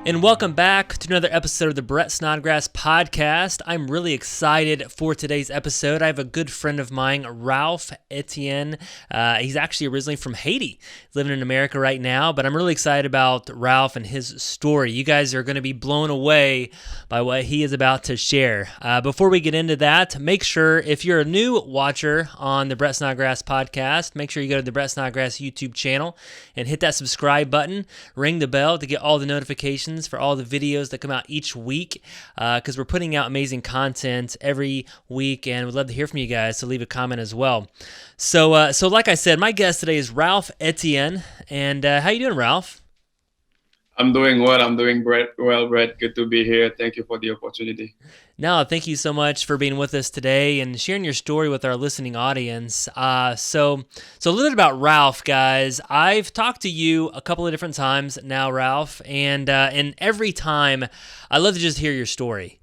And welcome back to another episode of the Brett Snodgrass podcast. I'm really excited for today's episode. I have a good friend of mine, Ralf Etienne. He's actually originally from Haiti, living in America right now, but I'm really excited about Ralf and his story. You guys are going to be blown away by what he is about to share. Before we get into that, make sure if you're a new watcher on the Brett Snodgrass podcast, make sure you go to the Brett Snodgrass YouTube channel and hit that subscribe button, ring the bell to get all the notifications for all the videos that come out each week, because we're putting out amazing content every week, and we'd love to hear from you guys, so leave a comment as well. So like I said, my guest today is Ralf Etienne, and how you doing, Ralf? I'm doing well. I'm doing well, Brett. Good to be here. Thank you for the opportunity. No, thank you so much for being with us today and sharing your story with our listening audience. So a little bit about Ralf, guys. I've talked to you a couple of different times now, Ralf, and every time I love to just hear your story.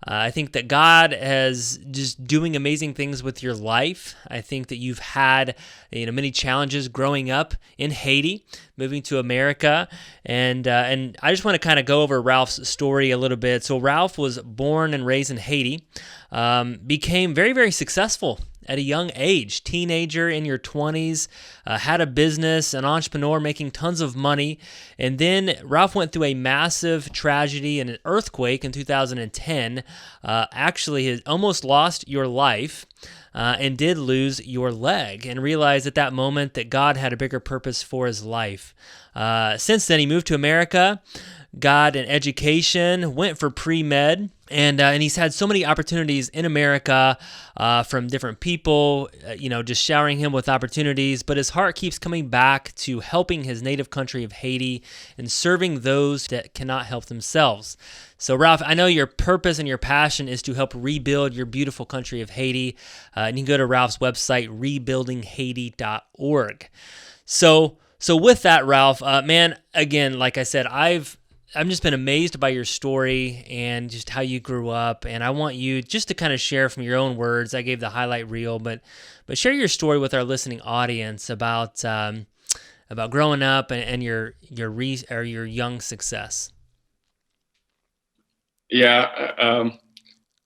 I think that God is just doing amazing things with your life. I think that you've had many challenges growing up in Haiti, moving to America, and I just want to kind of go over Ralf's story a little bit. So Ralf was born and raised in Haiti, became very, very successful at a young age, teenager in your 20s, had a business, an entrepreneur making tons of money. And then Ralf went through a massive tragedy and an earthquake in 2010. Actually, he almost lost your life and did lose your leg, and realized at that moment that God had a bigger purpose for his life. Since then, he moved to America, got an education, went for pre-med, and he's had so many opportunities in America from different people, just showering him with opportunities. But his heart keeps coming back to helping his native country of Haiti and serving those that cannot help themselves. So, Ralf, I know your purpose and your passion is to help rebuild your beautiful country of Haiti. And you can go to Ralf's website, rebuildinghaiti.org. So with that, Ralf, man, again, like I said, I've just been amazed by your story and just how you grew up, and I want you just to kind of share from your own words. I gave the highlight reel, but share your story with our listening audience about growing up and your young success. Yeah,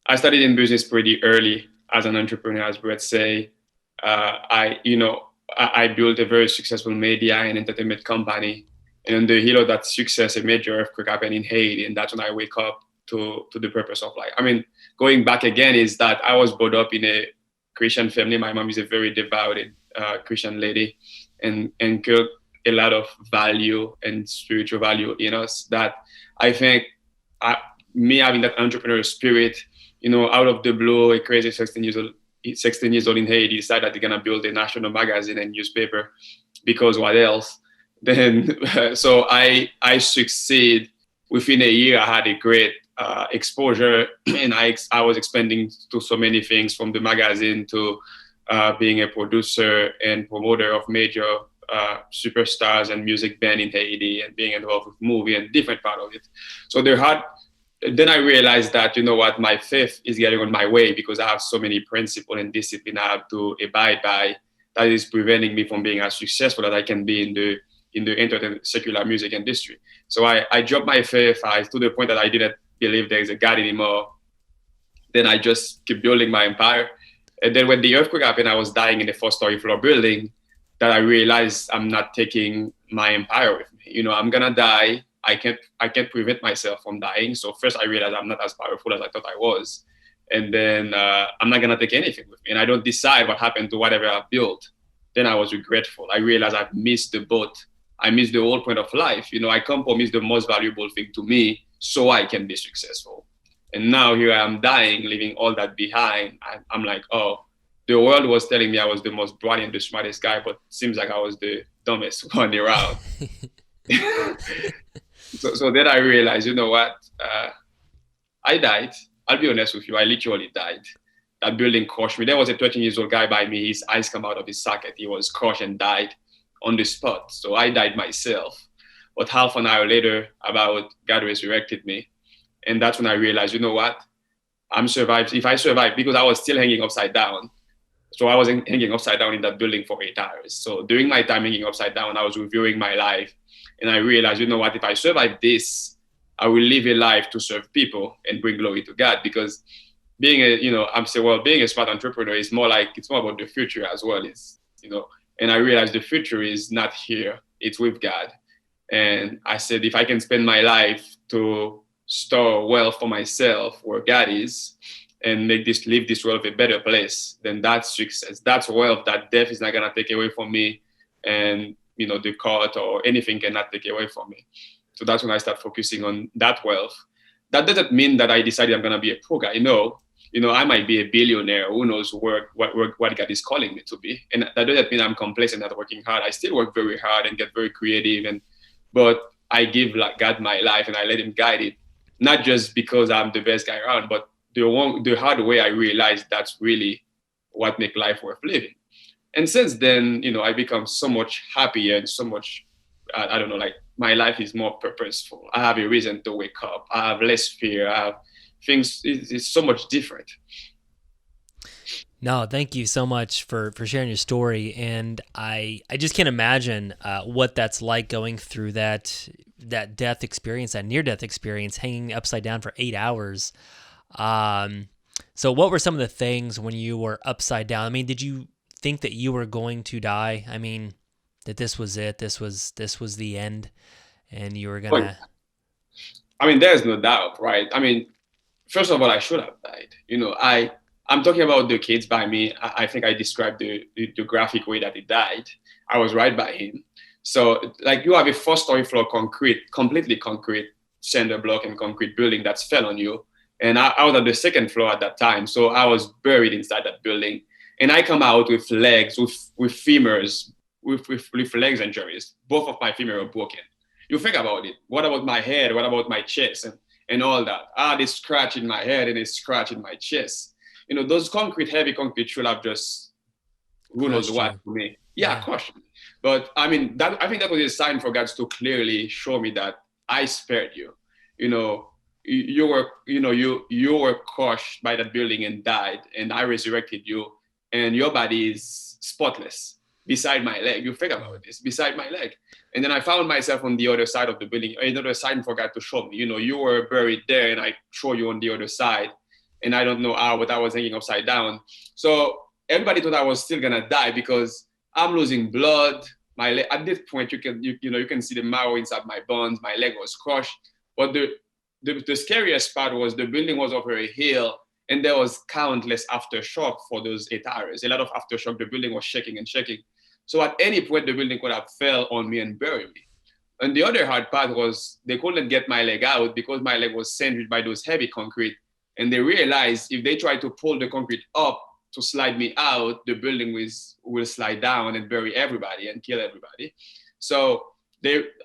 I started in business pretty early as an entrepreneur, as Brett say. I built a very successful media and entertainment company. And on the heel of that success, a major earthquake happened in Haiti, and that's when I wake up to the purpose of life. I mean, going back again is that I was brought up in a Christian family. My mom is a very devout Christian lady, and instilled a lot of value and spiritual value in us that I think me having that entrepreneurial spirit, out of the blue, a crazy 16 years old in Haiti decided that they're gonna build a national magazine and newspaper, because what else? Then so I succeed. Within a year, I had a great exposure, and I was expanding to so many things, from the magazine to being a producer and promoter of major superstars and music band in Haiti, and being involved with movie and different part of it. So then I realized that, my faith is getting on my way, because I have so many principles and discipline I have to abide by, that is preventing me from being as successful as I can be in the entertainment secular music industry. So I dropped my faith to the point that I didn't believe there is a God anymore. Then I just keep building my empire. And then when the earthquake happened, I was dying in a 4-story floor building, that I realized I'm not taking my empire with me. I'm gonna die. I can't prevent myself from dying. So first I realized I'm not as powerful as I thought I was. And then I'm not gonna take anything with me. And I don't decide what happened to whatever I've built. Then I was regretful. I realized I've missed the boat. I missed the whole point of life. I compromise the most valuable thing to me so I can be successful. And now here I am dying, leaving all that behind. I'm like, oh, the world was telling me I was the most brilliant, the smartest guy, but it seems like I was the dumbest one around. So then I realized, what? I died. I'll be honest with you. I literally died. That building crushed me. There was a 13-year-old guy by me. His eyes come out of his socket. He was crushed and died on the spot. So I died myself. But half an hour later, God resurrected me. And that's when I realized, what? I'm survived. If I survived, because I was still hanging upside down. So I was hanging upside down in that building for 8 hours. So during my time hanging upside down, I was reviewing my life. And I realized, if I survive this, I will live a life to serve people and bring glory to God. Because being a, I'm saying, well, being a smart entrepreneur is more like, it's more about the future as well. And I realized the future is not here, it's with God. And I said, if I can spend my life to store wealth for myself where God is, and leave this world a better place, then that's success. That's wealth that death is not gonna take away from me, and the court or anything cannot take away from me. So that's when I start focusing on that wealth. That doesn't mean that I decided I'm gonna be a poor guy. No, I might be a billionaire. Who knows what God is calling me to be? And that doesn't mean I'm complacent, not working hard. I still work very hard and get very creative, but I give God my life and I let Him guide it. Not just because I'm the best guy around, but the hard way I realized that's really what makes life worth living. And since then, I become so much happier and so much, I don't know, like my life is more purposeful. I have a reason to wake up. I have less fear. I have things, it's so much different. No, thank you so much for sharing your story. And I just can't imagine what that's like going through that death experience, that near-death experience, hanging upside down for 8 hours. So what were some of the things when you were upside down? I mean, did you think that you were going to die? I mean, that this was it, this was the end, and you were gonna... I mean, there's no doubt, right? I mean, first of all, I should have died. I'm talking about the kids by me. I think I described the graphic way that he died. I was right by him. So like you have a 4-story floor completely concrete, cinder block and concrete building that's fell on you. And I was at the 2nd floor at that time. So I was buried inside that building. And I come out with legs, with femurs, with legs injuries. Both of my femur are broken. You think about it. What about my head? What about my chest and all that? This scratch in my head and a scratch in my chest. Those heavy concrete should have just, who knows what for me. Yeah, crushed me. But I mean, I think that was a sign for God to clearly show me that I spared you. You were crushed by that building and died, and I resurrected you, and your body is spotless beside my leg. You think about this, beside my leg. And then I found myself on the other side of the building, another sign for God to show me. You were buried there, and I show you on the other side. And I don't know how, but I was hanging upside down. So everybody thought I was still gonna die because I'm losing blood. My leg, at this point, you can see the marrow inside my bones. My leg was crushed. But the scariest part was the building was over a hill, and there was countless aftershock for those 8 hours. A lot of aftershock. The building was shaking and shaking. So at any point, the building could have fell on me and buried me. And the other hard part was they couldn't get my leg out because my leg was sandwiched by those heavy concrete. And they realized if they try to pull the concrete up to slide me out, the building will slide down and bury everybody and kill everybody. So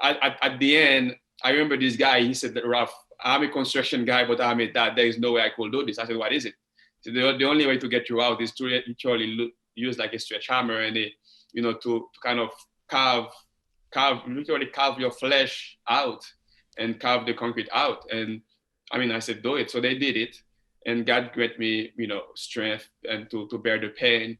at the end, I remember this guy, he said, Ralf, I'm a construction guy, but I'm a dad. There is no way I could do this. I said, what is it? So the only way to get you out is to literally use like a stretch hammer and to kind of literally carve your flesh out and carve the concrete out. And I mean, I said, do it. So they did it. And God granted me, strength and to bear the pain.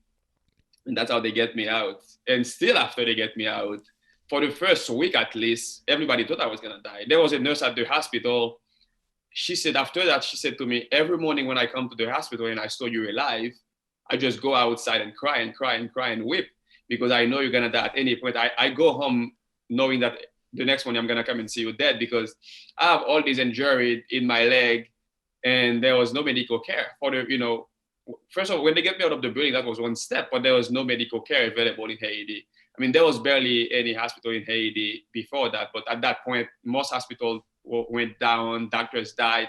And that's how they get me out. And still after they get me out, for the first week at least, everybody thought I was going to die. There was a nurse at the hospital. She said, after that, she said to me, every morning when I come to the hospital and I saw you alive, I just go outside and cry and cry and cry and weep because I know you're going to die at any point. I go home knowing that the next morning I'm going to come and see you dead because I have all these injuries in my leg and there was no medical care for first of all, when they get me out of the building, that was one step, but there was no medical care available in Haiti. I mean, there was barely any hospital in Haiti before that, but at that point, most hospitals went down, doctors died.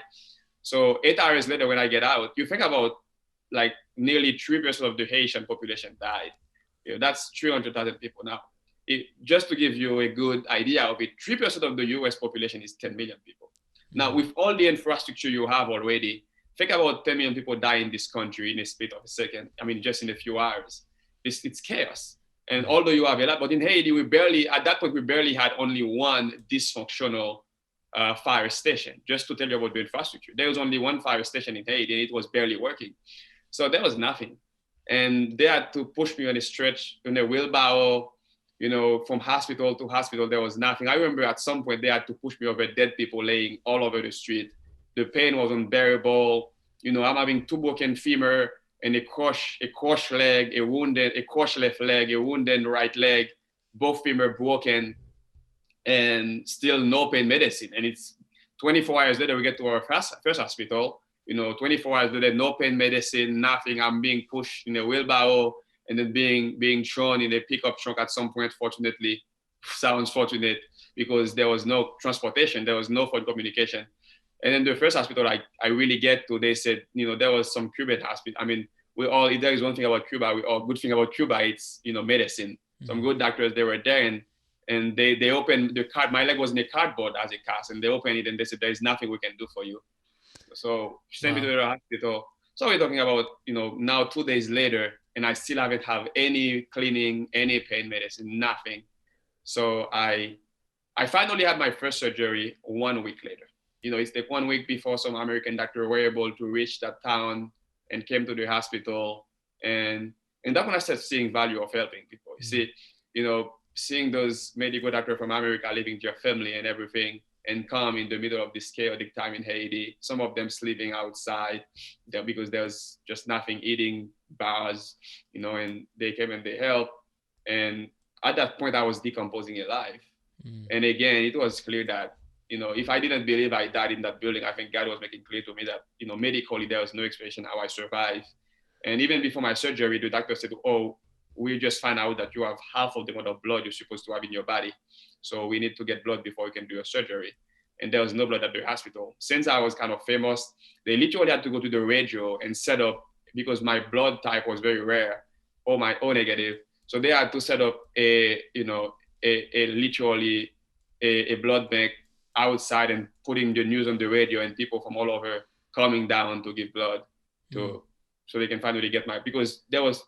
So 8 hours later, when I get out, you think about like nearly 3% of the Haitian population died. That's 300,000 people now. Just to give you a good idea of it, 3% of the US population is 10 million people. Now, with all the infrastructure you have already, think about 10 million people die in this country in a split of a second. I mean, just in a few hours. It's chaos. And although you have a lot, but in Haiti, at that point, we barely had only one dysfunctional fire station. Just to tell you about the infrastructure. There was only one fire station in Haiti, and it was barely working. So there was nothing. And they had to push me on a stretch, in a wheelbarrow, from hospital to hospital, there was nothing. I remember at some point they had to push me over dead people laying all over the street. The pain was unbearable. I'm having two broken femur and a crushed leg, a crushed left leg, a wounded right leg, both femur broken, and still no pain medicine. And it's 24 hours later, we get to our first hospital. 24 hours later, no pain medicine, nothing. I'm being pushed in a wheelbarrow and then being thrown in a pickup truck at some point. Fortunately, sounds fortunate, because there was no transportation, there was no phone communication. And then the first hospital I really get to, they said, there was some Cuban hospital. I mean, if there is one thing about Cuba, good thing about Cuba, it's, medicine. Mm-hmm. Some good doctors, they were there, and they opened the card. My leg was in a cardboard as a cast, and they opened it and they said, there's nothing we can do for you. So send me to the hospital. So we're talking about, now 2 days later, and I still haven't had any cleaning, any pain medicine, nothing. So I finally had my first surgery 1 week later. It's like 1 week before some American doctor were able to reach that town and came to the hospital. And that's when I started seeing value of helping people. You see, seeing those medical doctors from America leaving their family and everything and come in the middle of this chaotic time in Haiti, some of them sleeping outside there because there's just nothing, eating bars, and they came and they helped. And at that point, I was decomposing alive. And again, it was clear that, if I didn't believe I died in that building, I think God was making clear to me that, medically, there was no explanation how I survived. And even before my surgery, the doctor said, oh, we just found out that you have half of the amount of blood you're supposed to have in your body. So we need to get blood before we can do your surgery. And there was no blood at the hospital. Since I was kind of famous, they literally had to go to the radio and set up, because my blood type was very rare, or my O negative. So they had to set up literally a blood bank outside and putting the news on the radio, and people from all over coming down to give blood so they can finally get because there was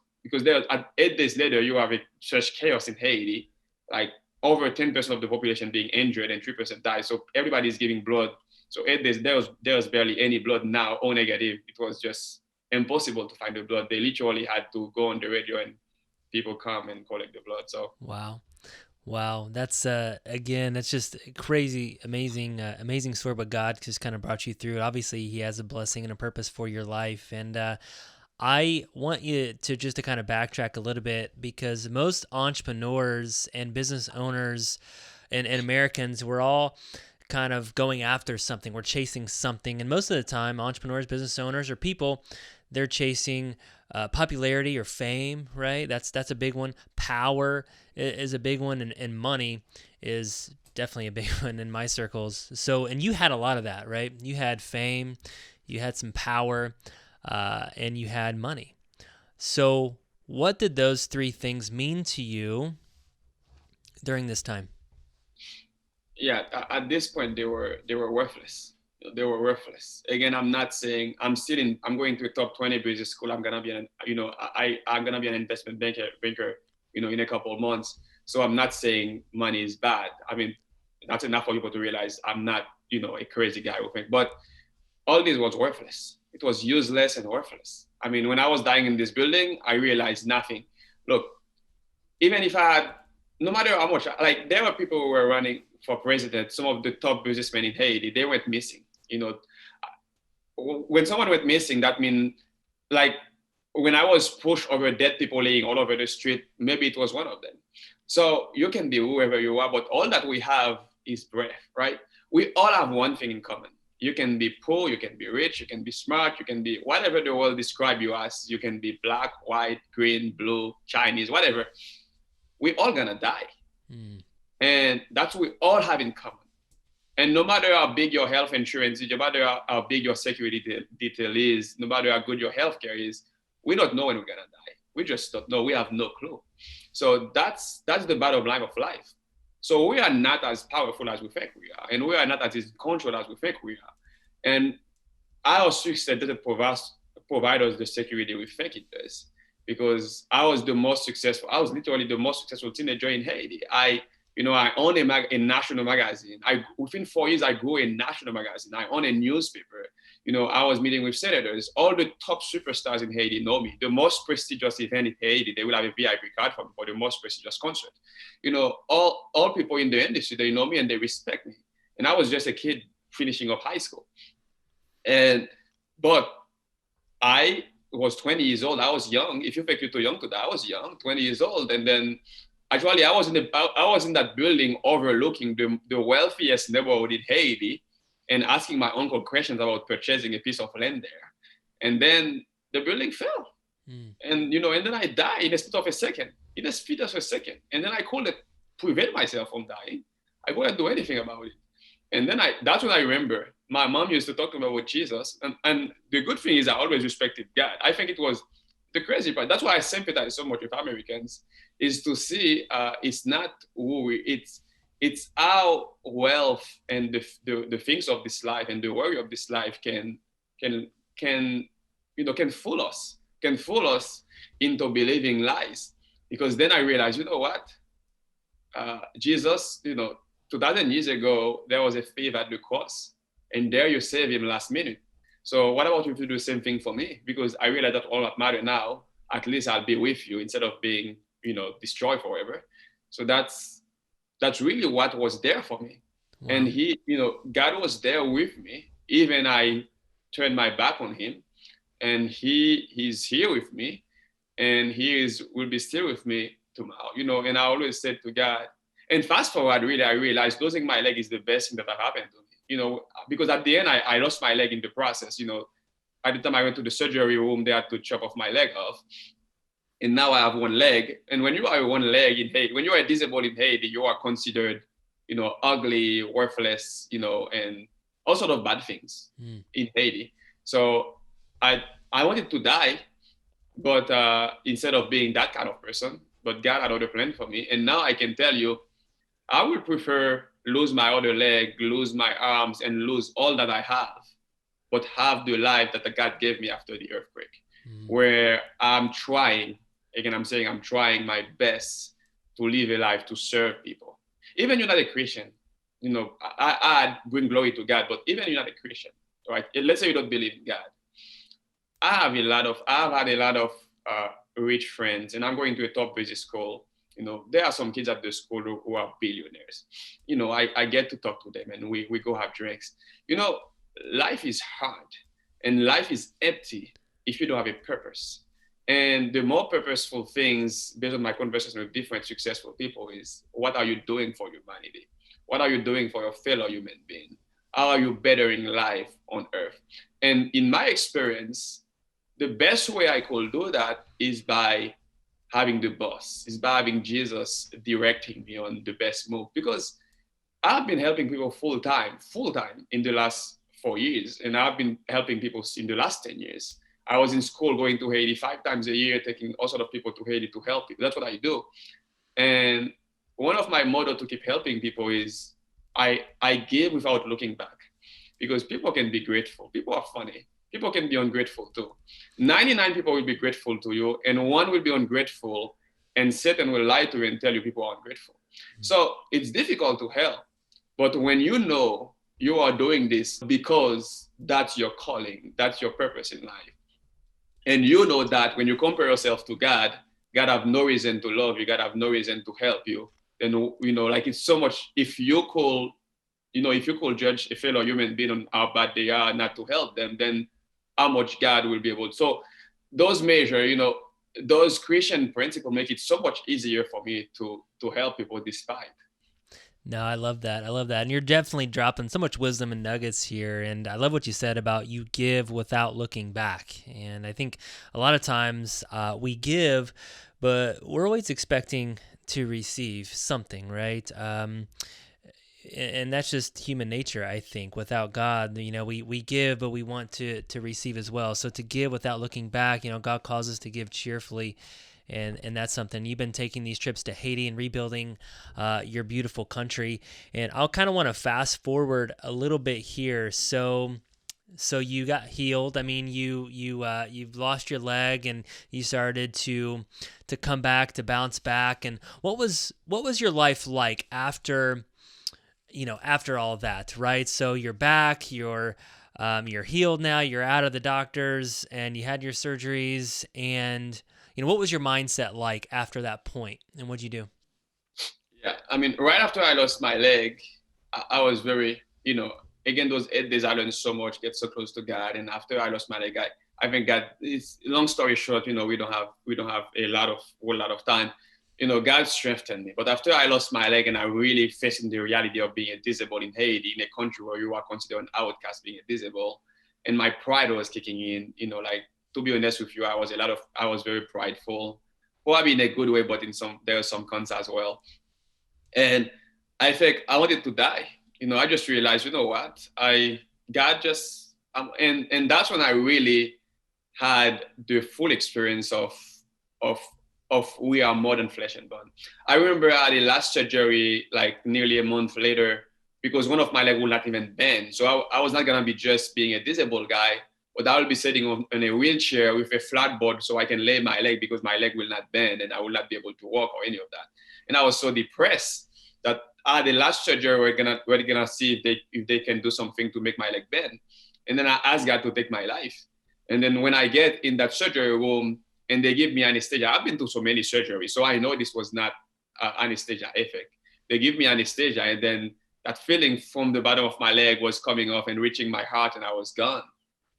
at 8 days later, you have such chaos in Haiti, like over 10% of the population being injured and 3% died. So everybody's giving blood. So 8 days, there was barely any blood now, O negative. It was just impossible to find the blood. They literally had to go on the radio and people come and collect the blood. So Wow, that's again, that's just crazy, amazing story. But God just kind of brought you through it. Obviously, He has a blessing and a purpose for your life, and I want you to kind of backtrack a little bit, because most entrepreneurs and business owners and Americans, we're all kind of going after something. We're chasing something, and most of the time, entrepreneurs, business owners, or people, they're chasing popularity or fame, right? That's a big one. Power is a big one, and money is definitely a big one in my circles. So, and you had a lot of that, right? You had fame, you had some power, and you had money. So, what did those three things mean to you during this time? Yeah, at this point, they were worthless. They were worthless. Again, I'm not saying I'm going to a top 20 business school. I'm gonna be I'm gonna be an investment banker, in a couple of months. So I'm not saying money is bad. I mean, that's enough for people to realize I'm not, a crazy guy who think. But all this was worthless. It was useless and worthless. I mean, when I was dying in this building, I realized nothing. Look, even if I had, no matter how much, like there were people who were running for president, some of the top businessmen in Haiti, they went missing. When someone went missing, that means, like, when I was pushed over dead people laying all over the street, maybe it was one of them. So you can be whoever you are, but all that we have is breath, right? We all have one thing in common. You can be poor, you can be rich, you can be smart, you can be whatever the world describe you as. You can be black, white, green, blue, Chinese, whatever. We're all gonna die. And that's what we all have in common. And no matter how big your health insurance is, no matter how big your security detail is, no matter how good your healthcare is, we don't know when we're gonna die. We just don't know. We have no clue. So that's the bottom line of life. So we are not as powerful as we think we are, and we are not as in control as we think we are. And our success doesn't provide us the security we think it does. Because I was literally the most successful teenager in Haiti. I own a national magazine. Within 4 years, I grew a national magazine. I own a newspaper. I was meeting with senators. All the top superstars in Haiti know me. The most prestigious event in Haiti, they will have a VIP card for me for the most prestigious concert. All people in the industry, they know me and they respect me. And I was just a kid finishing up high school. But I was 20 years old. I was young. If you think you're too young to die, I was young, 20 years old. And then actually I was in that building overlooking the wealthiest neighborhood in Haiti, and asking my uncle questions about purchasing a piece of land there. And then the building fell. And then I died in the split of a second. In the split of a second. And then I couldn't prevent myself from dying. I couldn't do anything about it. And then that's when I remember my mom used to talk to me about Jesus. And the good thing is I always respected God. I think it was the crazy part. That's why I sympathize so much with Americans, is to see it's not who it's our wealth and the things of this life and the worry of this life can fool us into believing lies. Because then I realized, what? Jesus, 2,000 years ago, there was a thief at the cross, and there you save him last minute. So what about if you do the same thing for me? Because I realize that all that matter now, at least I'll be with you instead of being, destroyed forever. So that's really what was there for me. Wow. And God was there with me, even I turned my back on him, and he's here with me, and will be still with me tomorrow, and I always said to God, and fast forward, really, I realized losing my leg is the best thing that happened to me, because at the end, I lost my leg in the process, at the time I went to the surgery room, they had to chop off my leg off. And now I have one leg. And when you are one leg in Haiti, when you are disabled in Haiti, you are considered, ugly, worthless, and all sort of bad things in Haiti. So I wanted to die, but instead of being that kind of person, but God had other plan for me. And now I can tell you, I would prefer lose my other leg, lose my arms, and lose all that I have, but have the life that God gave me after the earthquake, where I'm trying my best to live a life to serve people. Even you're not a Christian, I bring glory to God, but even you're not a Christian, right? Let's say you don't believe in God. I've had a lot of rich friends, and I'm going to a top business school. There are some kids at the school who are billionaires. I get to talk to them, and we go have drinks. Life is hard, and life is empty if you don't have a purpose. And the more purposeful things, based on my conversation with different successful people, is what are you doing for humanity? What are you doing for your fellow human being? How are you bettering life on earth? And in my experience, the best way I could do that is by having the boss, is by having Jesus directing me on the best move. Because I've been helping people full time in the last 4 years. And I've been helping people in the last 10 years. I was in school going to Haiti 5 times a year, taking all sorts of people to Haiti to help people. That's what I do. And one of my motto to keep helping people is I give without looking back, because people can be grateful. People are funny. People can be ungrateful too. 99 people will be grateful to you, and 1 will be ungrateful, and Satan will lie to you and tell you people are ungrateful. So it's difficult to help. But when you are doing this because that's your calling, that's your purpose in life, and that when you compare yourself to God have no reason to love you, God have no reason to help you, then, it's so much, if you could judge a fellow human being on how bad they are not to help them, then how much God will be able to. So those measures, those Christian principles make it so much easier for me to help people despite. No, I love that. And you're definitely dropping so much wisdom and nuggets here. And I love what you said about you give without looking back. And I think a lot of times we give, but we're always expecting to receive something, right? And that's just human nature, I think. Without God, we give, but we want to receive as well. So to give without looking back, God calls us to give cheerfully. And that's something. You've been taking these trips to Haiti and rebuilding your beautiful country. And I'll kind of want to fast forward a little bit here. So you got healed. I mean, you've lost your leg, and you started to come back, to bounce back. And what was your life like after all of that, right? So you're back. You're You're healed now. You're out of the doctors, and you had your surgeries. And what was your mindset like after that point? And what'd you do? Yeah, I mean, right after I lost my leg, I was very, again, those 8 days I learned so much, get so close to God. And after I lost my leg, I think God. It's long story short. We don't have whole lot of time. God strengthened me. But after I lost my leg and I really facing the reality of being a disabled in Haiti, in a country where you are considered an outcast, being a disabled, and my pride was kicking in. Like, to be honest with you, I was very prideful, probably in a good way, but there are some cons as well. And I think I wanted to die. I just realized, you know what? God just, and that's when I really had the full experience of, we are more than flesh and bone. I remember I had a last surgery like nearly a month later because one of my leg would not even bend. So I was not going to be just being a disabled guy, but I will be sitting in a wheelchair with a flat board so I can lay my leg because my leg will not bend and I will not be able to walk or any of that. And I was so depressed that the last surgery we're gonna see if they can do something to make my leg bend. And then I asked God to take my life. And then when I get in that surgery room and they give me anesthesia, I've been to so many surgeries, so I know this was not anesthesia effect. They give me anesthesia, and then that feeling from the bottom of my leg was coming off and reaching my heart, and I was gone.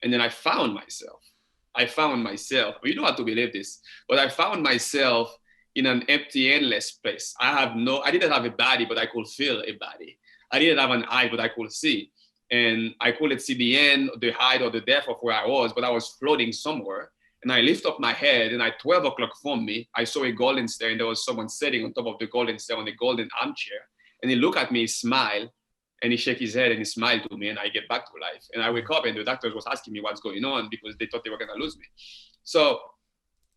And then I found myself. You don't have to believe this, but I found myself in an empty, endless place. I didn't have a body, but I could feel a body. I didn't have an eye, but I could see. And I couldn't see the end, the height, or the depth of where I was, but I was floating somewhere. And I lift up my head, and at 12 o'clock from me, I saw a golden stair, and there was someone sitting on top of the golden stair on a golden armchair. And he looked at me, he smiled, and he shook his head, and he smiled to me, and I get back to life. And I wake up, and the doctors was asking me what's going on because they thought they were going to lose me. So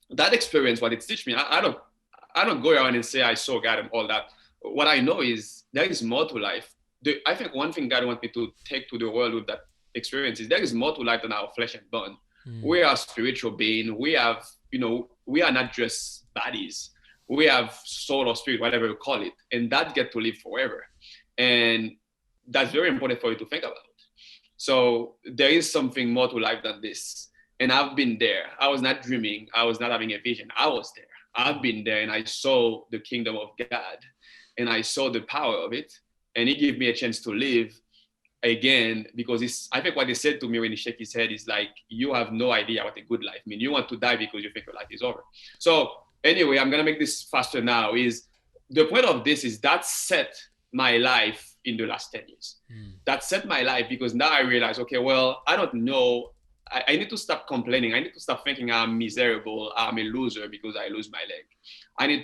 that experience, what it teach me, I don't go around and say I saw God and all that. What I know is there is more to life. I think one thing God wants me to take to the world with that experience is there is more to life than our flesh and bone. We are spiritual being. We are not just bodies. We have soul or spirit, whatever you call it, and that get to live forever. And that's very important for you to think about. So there is something more to life than this. And I've been there. I was not dreaming. I was not having a vision. I was there. I've been there, and I saw the kingdom of God, and I saw the power of it, and he gave me a chance to live again, because I think what he said to me when he shook his head is like, you have no idea what a good life means. You want to die because you think your life is over. So anyway, I'm going to make this faster now. Is the point of this is that set my life in the last 10 years. That set my life because now I realize, okay, well, I don't know. I need to stop complaining. I need to stop thinking I'm miserable, I'm a loser because I lose my leg. I need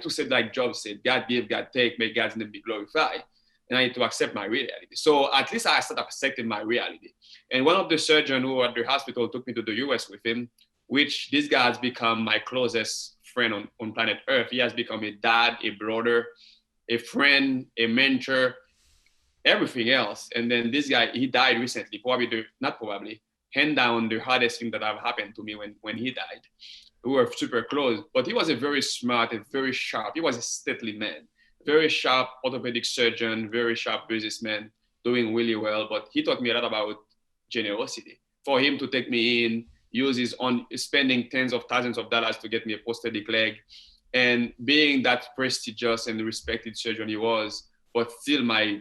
to say, like Job said, God give, God take, may God's name be glorified. And I need to accept my reality. So at least I started accepting my reality. And one of the surgeons who at the hospital took me to the US with him, which this guy has become my closest friend on planet Earth. He has become a dad, a brother, a friend, a mentor, everything else. And then this guy, he died recently, hand down the hardest thing that have happened to me when he died. We were super close, but he was a very smart and very sharp. He was a stately man, very sharp orthopedic surgeon, very sharp businessman, doing really well. But he taught me a lot about generosity. For him to take me in, use his own, spending tens of thousands of dollars to get me a prosthetic leg, and being that prestigious and respected surgeon he was, but still my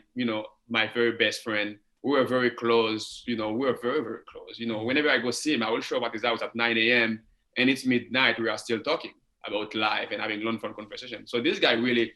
very best friend. We were very close, we were very, very close. Whenever I go see him, I will show up at his house at 9 a.m. and it's midnight. We are still talking about life and having long-form conversation. So this guy really,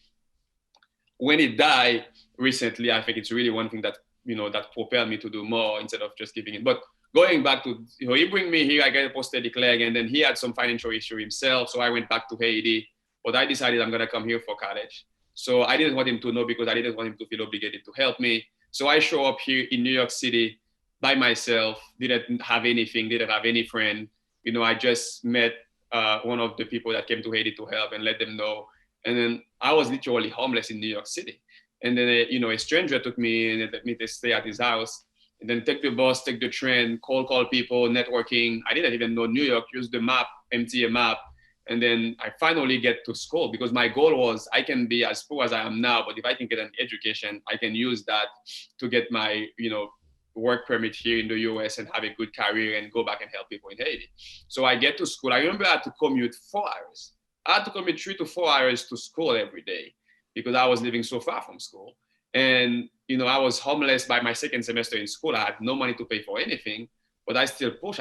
when he died recently, I think it's really one thing that, that propelled me to do more instead of just giving it. But going back to, he bring me here, I get a prosthetic leg, and then he had some financial issue himself. So I went back to Haiti, but I decided I'm going to come here for college. So I didn't want him to know because I didn't want him to feel obligated to help me. So I show up here in New York City by myself, didn't have anything, didn't have any friend. I just met one of the people that came to Haiti to help and let them know. And then I was literally homeless in New York City. And then, a stranger took me and let me to stay at his house. And then take the bus, take the train, call people, networking. I didn't even know New York, use the map, empty a map. And then I finally get to school because my goal was I can be as poor as I am now, but if I can get an education, I can use that to get my, work permit here in the US and have a good career and go back and help people in Haiti. So I get to school. I remember I had to commute 4 hours. I had to commute 3 to 4 hours to school every day because I was living so far from school. And, I was homeless by my second semester in school. I had no money to pay for anything, but I still push.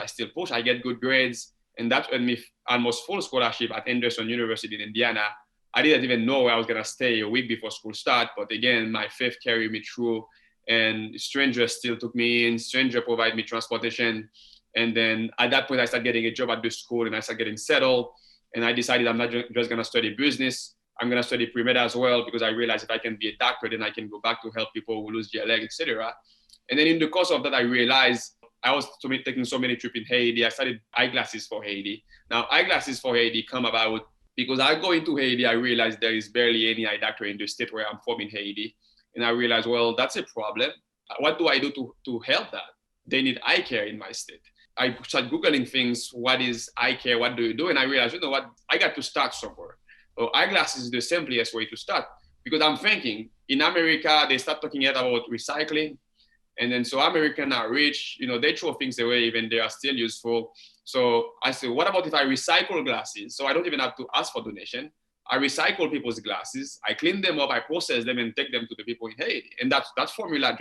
I get good grades. And that earned me almost full scholarship at Anderson University in Indiana. I didn't even know where I was going to stay a week before school start. But again, my faith carried me through, and strangers still took me in. Stranger provided me transportation. And then at that point, I started getting a job at the school and I started getting settled. And I decided I'm not just going to study business. I'm going to study pre-med as well, because I realized if I can be a doctor, then I can go back to help people who lose their leg, etc. And then in the course of that, I realized I was taking so many trips in Haiti. I started eyeglasses for Haiti. Now, eyeglasses for Haiti come about because I go into Haiti, I realized there is barely any eye doctor in the state where I'm from in Haiti. And I realized, well, that's a problem. What do I do to help that? They need eye care in my state. I started Googling things. What is eye care? What do you do? And I realized, you know what? I got to start somewhere. So eyeglasses is the simplest way to start, because I'm thinking in America, they start talking about recycling. And then so Americans are rich, they throw things away even they are still useful. So I said, what about if I recycle glasses? So I don't even have to ask for donation. I recycle people's glasses, I clean them up, I process them and take them to the people in Haiti. And that formula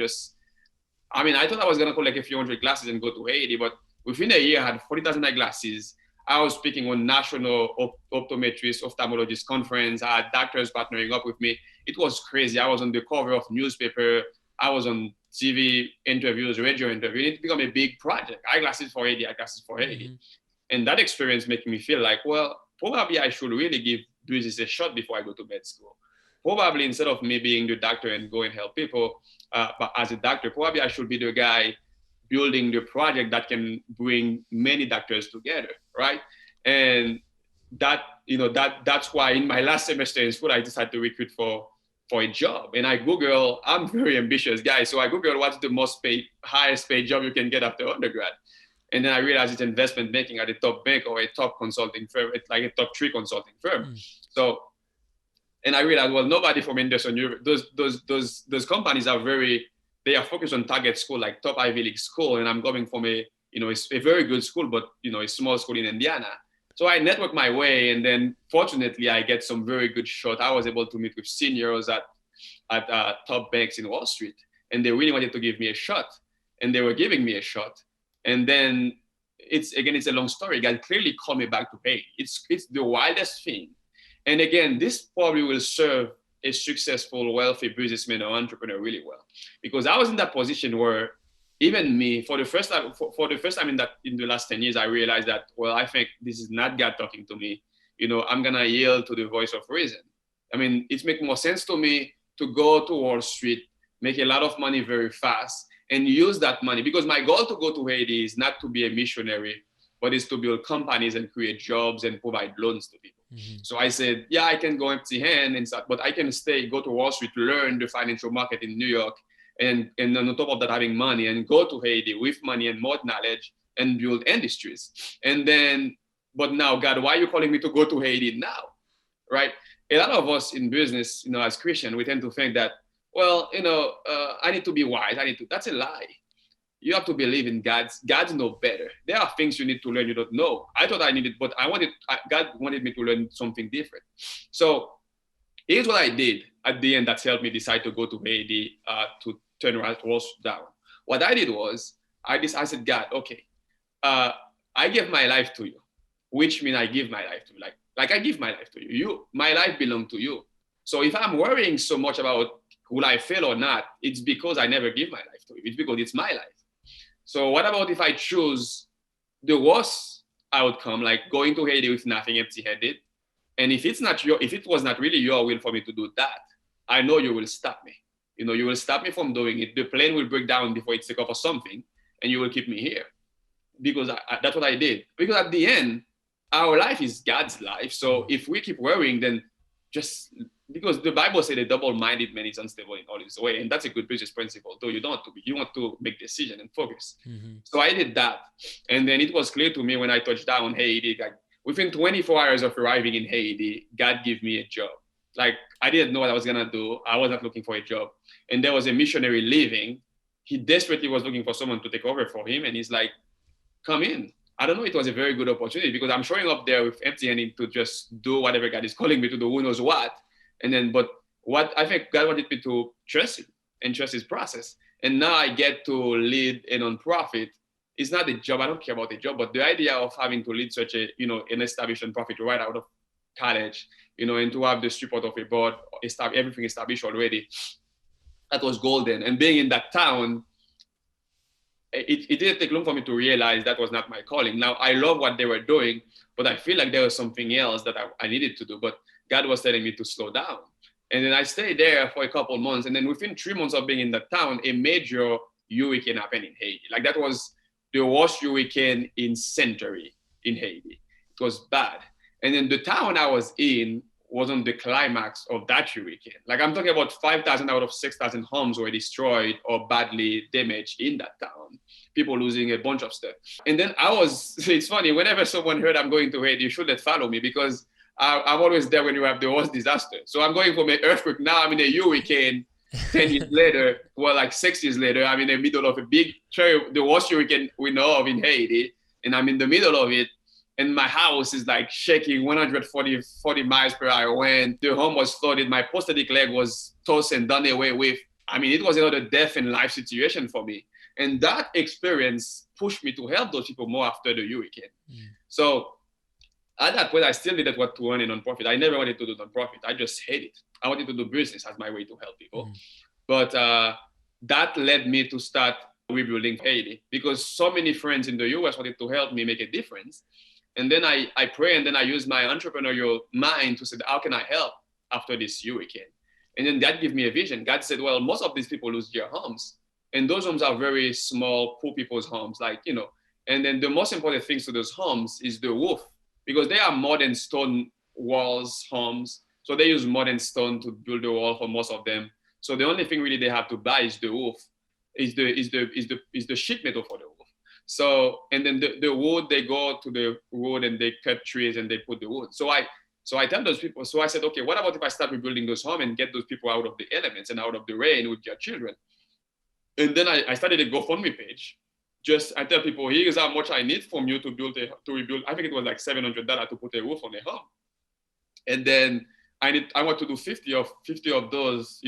I thought I was gonna collect a few hundred glasses and go to Haiti, but within a year I had 40,000 eyeglasses. I was speaking on national optometrist, ophthalmologist conference. I had doctors partnering up with me. It was crazy. I was on the cover of newspaper. I was on TV interviews, radio interviews. It became a big project. Eyeglasses for Haiti, eyeglasses for Haiti. Mm-hmm. And that experience made me feel like, well, probably I should really give business a shot before I go to med school. Probably instead of me being the doctor and go and help people, but as a doctor, probably I should be the guy building the project that can bring many doctors together, right? And that's why in my last semester in school, I decided to recruit for a job. And I'm very ambitious guy. So I Googled what's the highest paid job you can get after undergrad. And then I realized it's investment banking at a top bank or a top consulting firm. It's like a top 3 consulting firm. So, and I realized, well, nobody from Anderson, those companies they are focused on target school, like top Ivy League school. And I'm coming from it's a very good school, but a small school in Indiana. So I networked my way, and then fortunately I get some very good shot. I was able to meet with seniors at top banks in Wall Street, and they really wanted to give me a shot, and they were giving me a shot. And then it's a long story. God clearly called me back to Haiti. It's the wildest thing. And again, this probably will serve a successful, wealthy businessman or entrepreneur really well, because I was in that position where even me, for the first time in the last 10 years, I realized that, well, I think this is not God talking to me. I'm gonna yield to the voice of reason. It makes more sense to me to go to Wall Street, make a lot of money very fast, and use that money, because my goal to go to Haiti is not to be a missionary, but is to build companies and create jobs and provide loans to people. Mm-hmm. So I said, yeah, I can go empty hand and stuff, but I can go to Wall Street, learn the financial market in New York, and on top of that, having money, and go to Haiti with money and more knowledge and build industries. And then, but now, God, why are you calling me to go to Haiti now? Right? A lot of us in business, as Christians, we tend to think that, well, I need to be wise. That's a lie. You have to believe in God's know better. There are things you need to learn you don't know. I thought I needed, but God wanted me to learn something different. So here's what I did at the end that's helped me decide to go to Haiti to turn Walls down. What I did was, I said, God, okay, I give my life to you, which means I give my life to you. Like I give my life to you. My life belongs to you. So if I'm worrying so much about will I fail or not, it's because I never give my life to you. It's because it's my life. So what about if I choose the worst outcome, like going to Haiti with nothing, empty-handed? And if it was not really your will for me to do that, I know you will stop me. You will stop me from doing it. The plane will break down before it takes off or something, and you will keep me here. Because that's what I did. Because at the end, our life is God's life. So if we keep worrying, then because the Bible said a double-minded man is unstable in all his way, and that's a good business principle. Though you want to make decision and focus. Mm-hmm. So I did that, and then it was clear to me when I touched down in Haiti. Like within 24 hours of arriving in Haiti, God gave me a job. Like I didn't know what I was gonna do. I was not looking for a job, and there was a missionary leaving, he desperately was looking for someone to take over for him. And he's like, come in. I don't know. It was a very good opportunity because I'm showing up there with empty handed to just do whatever God is calling me to do, who knows what. And then, but what I think God wanted me to trust him and trust his process. And now I get to lead a nonprofit. It's not a job. I don't care about the job, but the idea of having to lead such a, an established nonprofit right out of college, and to have the support of a board, everything established already, that was golden. And being in that town, it didn't take long for me to realize that was not my calling. Now, I love what they were doing, but I feel like there was something else that I needed to do. But God was telling me to slow down. And then I stayed there for a couple of months. And then within 3 months of being in that town, a major hurricane happened in Haiti. Like that was the worst hurricane in century in Haiti. It was bad. And then the town I was in was on the climax of that hurricane. Like I'm talking about 5,000 out of 6,000 homes were destroyed or badly damaged in that town. People losing a bunch of stuff. And then it's funny, whenever someone heard I'm going to Haiti, you shouldn't follow me because I'm always there when you have the worst disaster. So I'm going from an earthquake, now I'm in a hurricane. 10 years later, well, like 6 years later, I'm in the middle of the worst hurricane we know of in Haiti, and I'm in the middle of it. And my house is like shaking 140 miles per hour when the home was flooded. My prosthetic leg was tossed and done away with. I mean, it was another death and life situation for me. And that experience pushed me to help those people more after the hurricane. So at that point, I still didn't want to run a nonprofit. I never wanted to do nonprofit. I just hate it. I wanted to do business as my way to help people. But that led me to start rebuilding Haiti because so many friends in the US wanted to help me make a difference. And then I pray, and then I use my entrepreneurial mind to say, how can I help after this hurricane? And then that gave me a vision. God said, well, most of these people lose their homes. And those homes are very small, poor people's homes, and then the most important things to those homes is the roof, because they are modern stone walls homes. So they use modern stone to build the wall for most of them. So the only thing really they have to buy is the roof, is the sheet metal for the roof. So, and then the wood, they go to the wood and they cut trees and they put the wood. So I tell those people, so I said, okay, what about if I start rebuilding those homes and get those people out of the elements and out of the rain with their children? And then I started a GoFundMe page. I tell people, here's how much I need from you to rebuild. I think it was like $700 to put a roof on a home. And then I want to do 50 of those,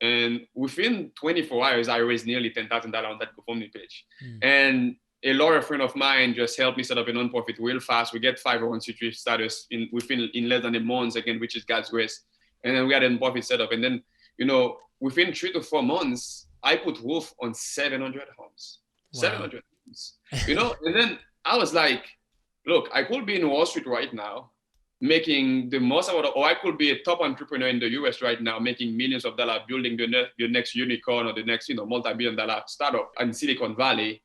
and within 24 hours, I raised nearly $10,000 on that GoFundMe page. And a lawyer friend of mine just helped me set up a nonprofit real fast. We get 501c3 status in less than a month, again, which is God's grace. And then we had a nonprofit set up. And then, within 3 to 4 months, I put roof on 700 homes. Wow. 700 homes. And then I was like, look, I could be in Wall Street right now, making the most amount or I could be a top entrepreneur in the US right now, making millions of dollars, building the next unicorn or the next, multi-billion-dollar startup in Silicon Valley.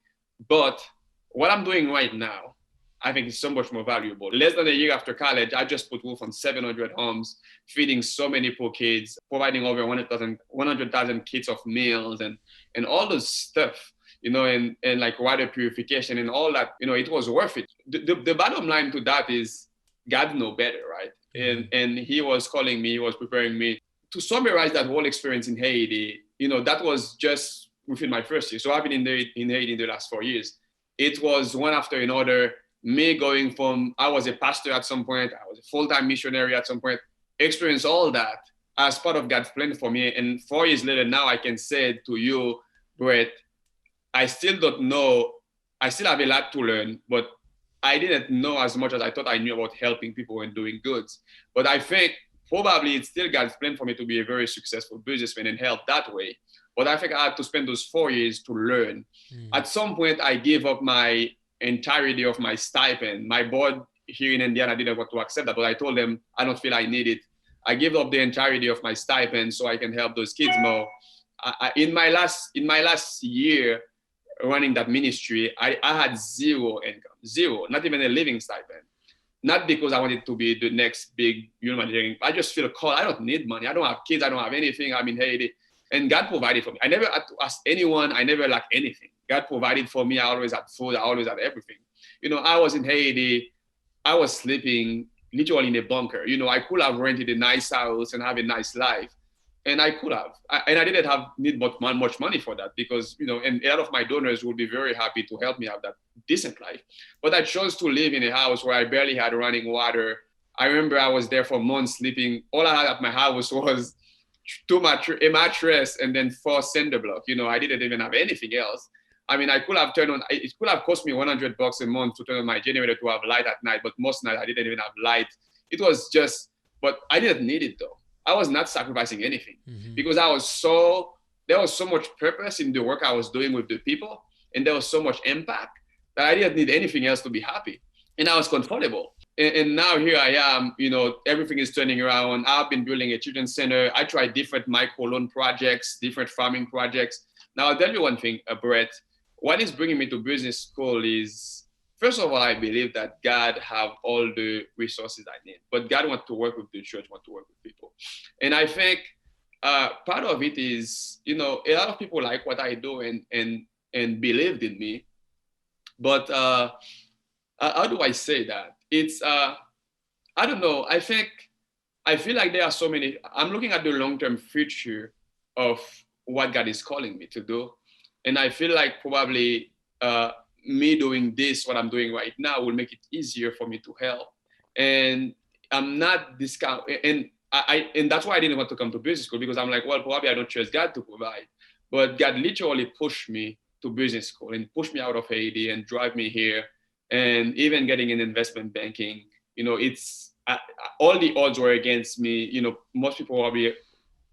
But what I'm doing right now, I think is so much more valuable. Less than a year after college, I just put roof on 700 homes, feeding so many poor kids, providing over 100,000 kids of meals and all this stuff, and like water purification and all that, it was worth it. The bottom line to that is God know better, right? And he was calling me, he was preparing me. To summarize that whole experience in Haiti, that was just within my first year. So I've been in Haiti in the last 4 years. It was one after another, me going from, I was a pastor at some point, I was a full-time missionary at some point, experienced all that as part of God's plan for me. And 4 years later, now I can say to you, Brett, I still don't know, I still have a lot to learn, but I didn't know as much as I thought I knew about helping people and doing good. But I think probably it's still God's plan for me to be a very successful businessman and help that way. But I think I had to spend those 4 years to learn. At some point, I gave up my entirety of my stipend. My board here in Indiana didn't want to accept that, but I told them I don't feel I need it. I gave up the entirety of my stipend so I can help those kids more. In my last year running that ministry, I had zero income, not even a living stipend. Not because I wanted to be the next big humanitarian. I just feel a call. I don't need money. I don't have kids. I don't have anything. I'm in Haiti. And God provided for me. I never had to ask anyone. I never lacked anything. God provided for me. I always had food. I always had everything. I was in Haiti. I was sleeping literally in a bunker. I could have rented a nice house and have a nice life. and I could have, and I didn't have need much money for that because and a lot of my donors would be very happy to help me have that decent life. But I chose to live in a house where I barely had running water. I remember I was there for months sleeping. All I had at my house was a mattress and then 4 cinder block. I didn't even have anything else. I mean, I could have turned on. It could have cost me $100 a month to turn on my generator to have light at night, but most nights I didn't even have light. It was just, but I didn't need it though. I was not sacrificing anything because there was so much purpose in the work I was doing with the people, and there was so much impact that I didn't need anything else to be happy, and I was comfortable. And now here I am, everything is turning around. I've been building a children's center. I tried different micro loan projects, different farming projects. Now I'll tell you one thing, Brett. What is bringing me to business school is, first of all, I believe that God have all the resources I need, but God wants to work with the church, want to work with people. And I think part of it is, a lot of people like what I do and believed in me. But how do I say that? It's, I don't know. I feel like there are so many, I'm looking at the long-term future of what God is calling me to do. And I feel like probably me doing this, what I'm doing right now, will make it easier for me to help. And I'm not and and that's why I didn't want to come to business school, because I'm like, well, probably I don't trust God to provide. But God literally pushed me to business school and pushed me out of Haiti and drive me here. And even getting in investment banking, it's all the odds were against me. Most people probably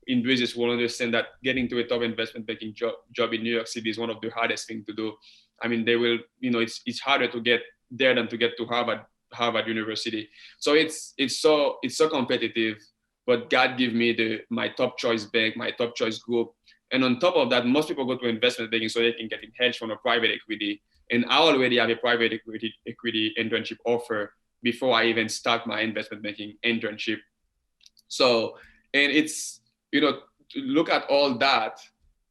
in business will understand that getting to a top investment banking job in New York City is one of the hardest things to do. I mean, they will, it's harder to get there than to get to Harvard University. So it's so competitive. But God gave me my top choice bank, my top choice group. And on top of that, most people go to investment banking so they can get in hedge fund or private equity. And I already have a private equity internship offer before I even start my investment banking internship. So, and it's, to look at all that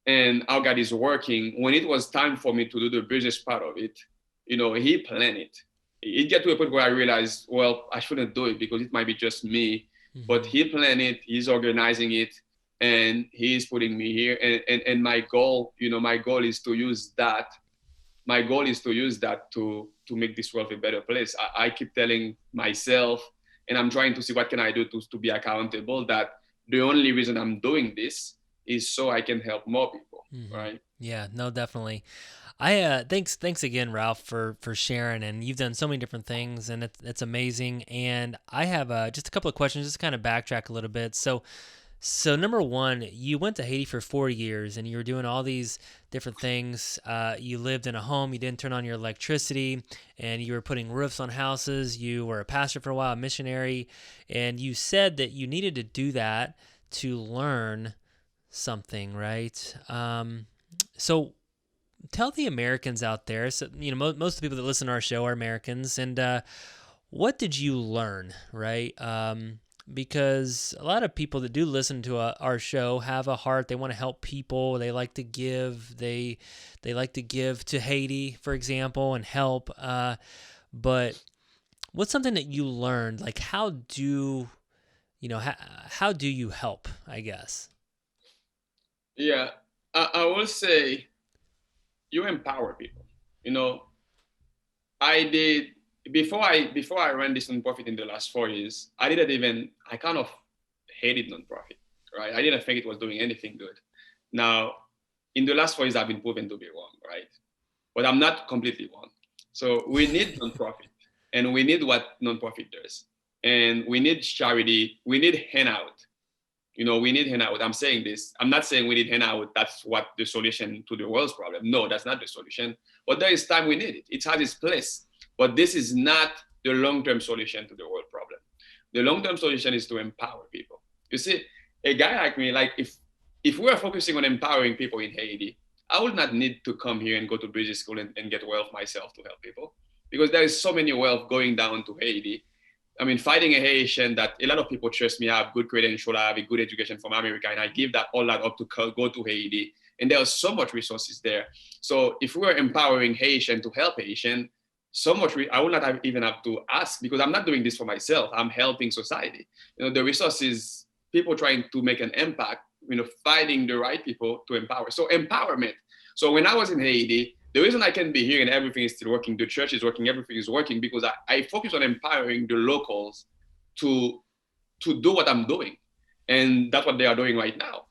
and how God is working. When it was time for me to do the business part of it, He planned it. It got to a point where I realized, well, I shouldn't do it because it might be just me. But He planned it, He's organizing it, and He's putting me here. And my goal, my goal is to use that. My goal is to use that to make this world a better place. I keep telling myself, and I'm trying to see what can I do to be accountable, that the only reason I'm doing this is so I can help more people, right? Yeah, no, definitely. Thanks again, Ralf, for sharing. And you've done so many different things, and it's amazing. And I have just a couple of questions, just to kind of backtrack a little bit. So number one, you went to Haiti for 4 years, and you were doing all these different things. You lived in a home, you didn't turn on your electricity, and you were putting roofs on houses. You were a pastor for a while, a missionary, and you said that you needed to do that to learn something, right? So tell the Americans out there, so, most of the people that listen to our show are Americans, and what did you learn, right? Because a lot of people that do listen to our show have a heart. They want to help people. They like to give. They like to give to Haiti, for example, and help. But what's something that you learned? Like, how do you help, I guess? Yeah, I will say you empower people. I did before I ran this nonprofit in the last 4 years. I kind of hated nonprofit, right? I didn't think it was doing anything good. Now, in the last 4 years, I've been proven to be wrong, right? But I'm not completely wrong. So we need nonprofit, and we need what nonprofit does, and we need charity. We need handout. We need handout. I'm saying this. I'm not saying we need handout. That's what the solution to the world's problem. No, that's not the solution. But there is time we need it. It has its place. But this is not the long-term solution to the world problem. The long-term solution is to empower people. You see, a guy like me, like if we are focusing on empowering people in Haiti, I would not need to come here and go to business school and get wealth myself to help people, because there is so many wealth going down to Haiti. I mean, fighting a Haitian that a lot of people trust me, I have good credentials, I have a good education from America, and I give all that up to go to Haiti. And there are so much resources there. So if we were empowering Haitian to help Haitian, so much, I would not even have to ask, because I'm not doing this for myself. I'm helping society. The resources, people trying to make an impact, finding the right people to empower. So empowerment. So when I was in Haiti, the reason I can be here and everything is still working, the church is working, everything is working, because I focus on empowering the locals to do what I'm doing. And that's what they are doing right now.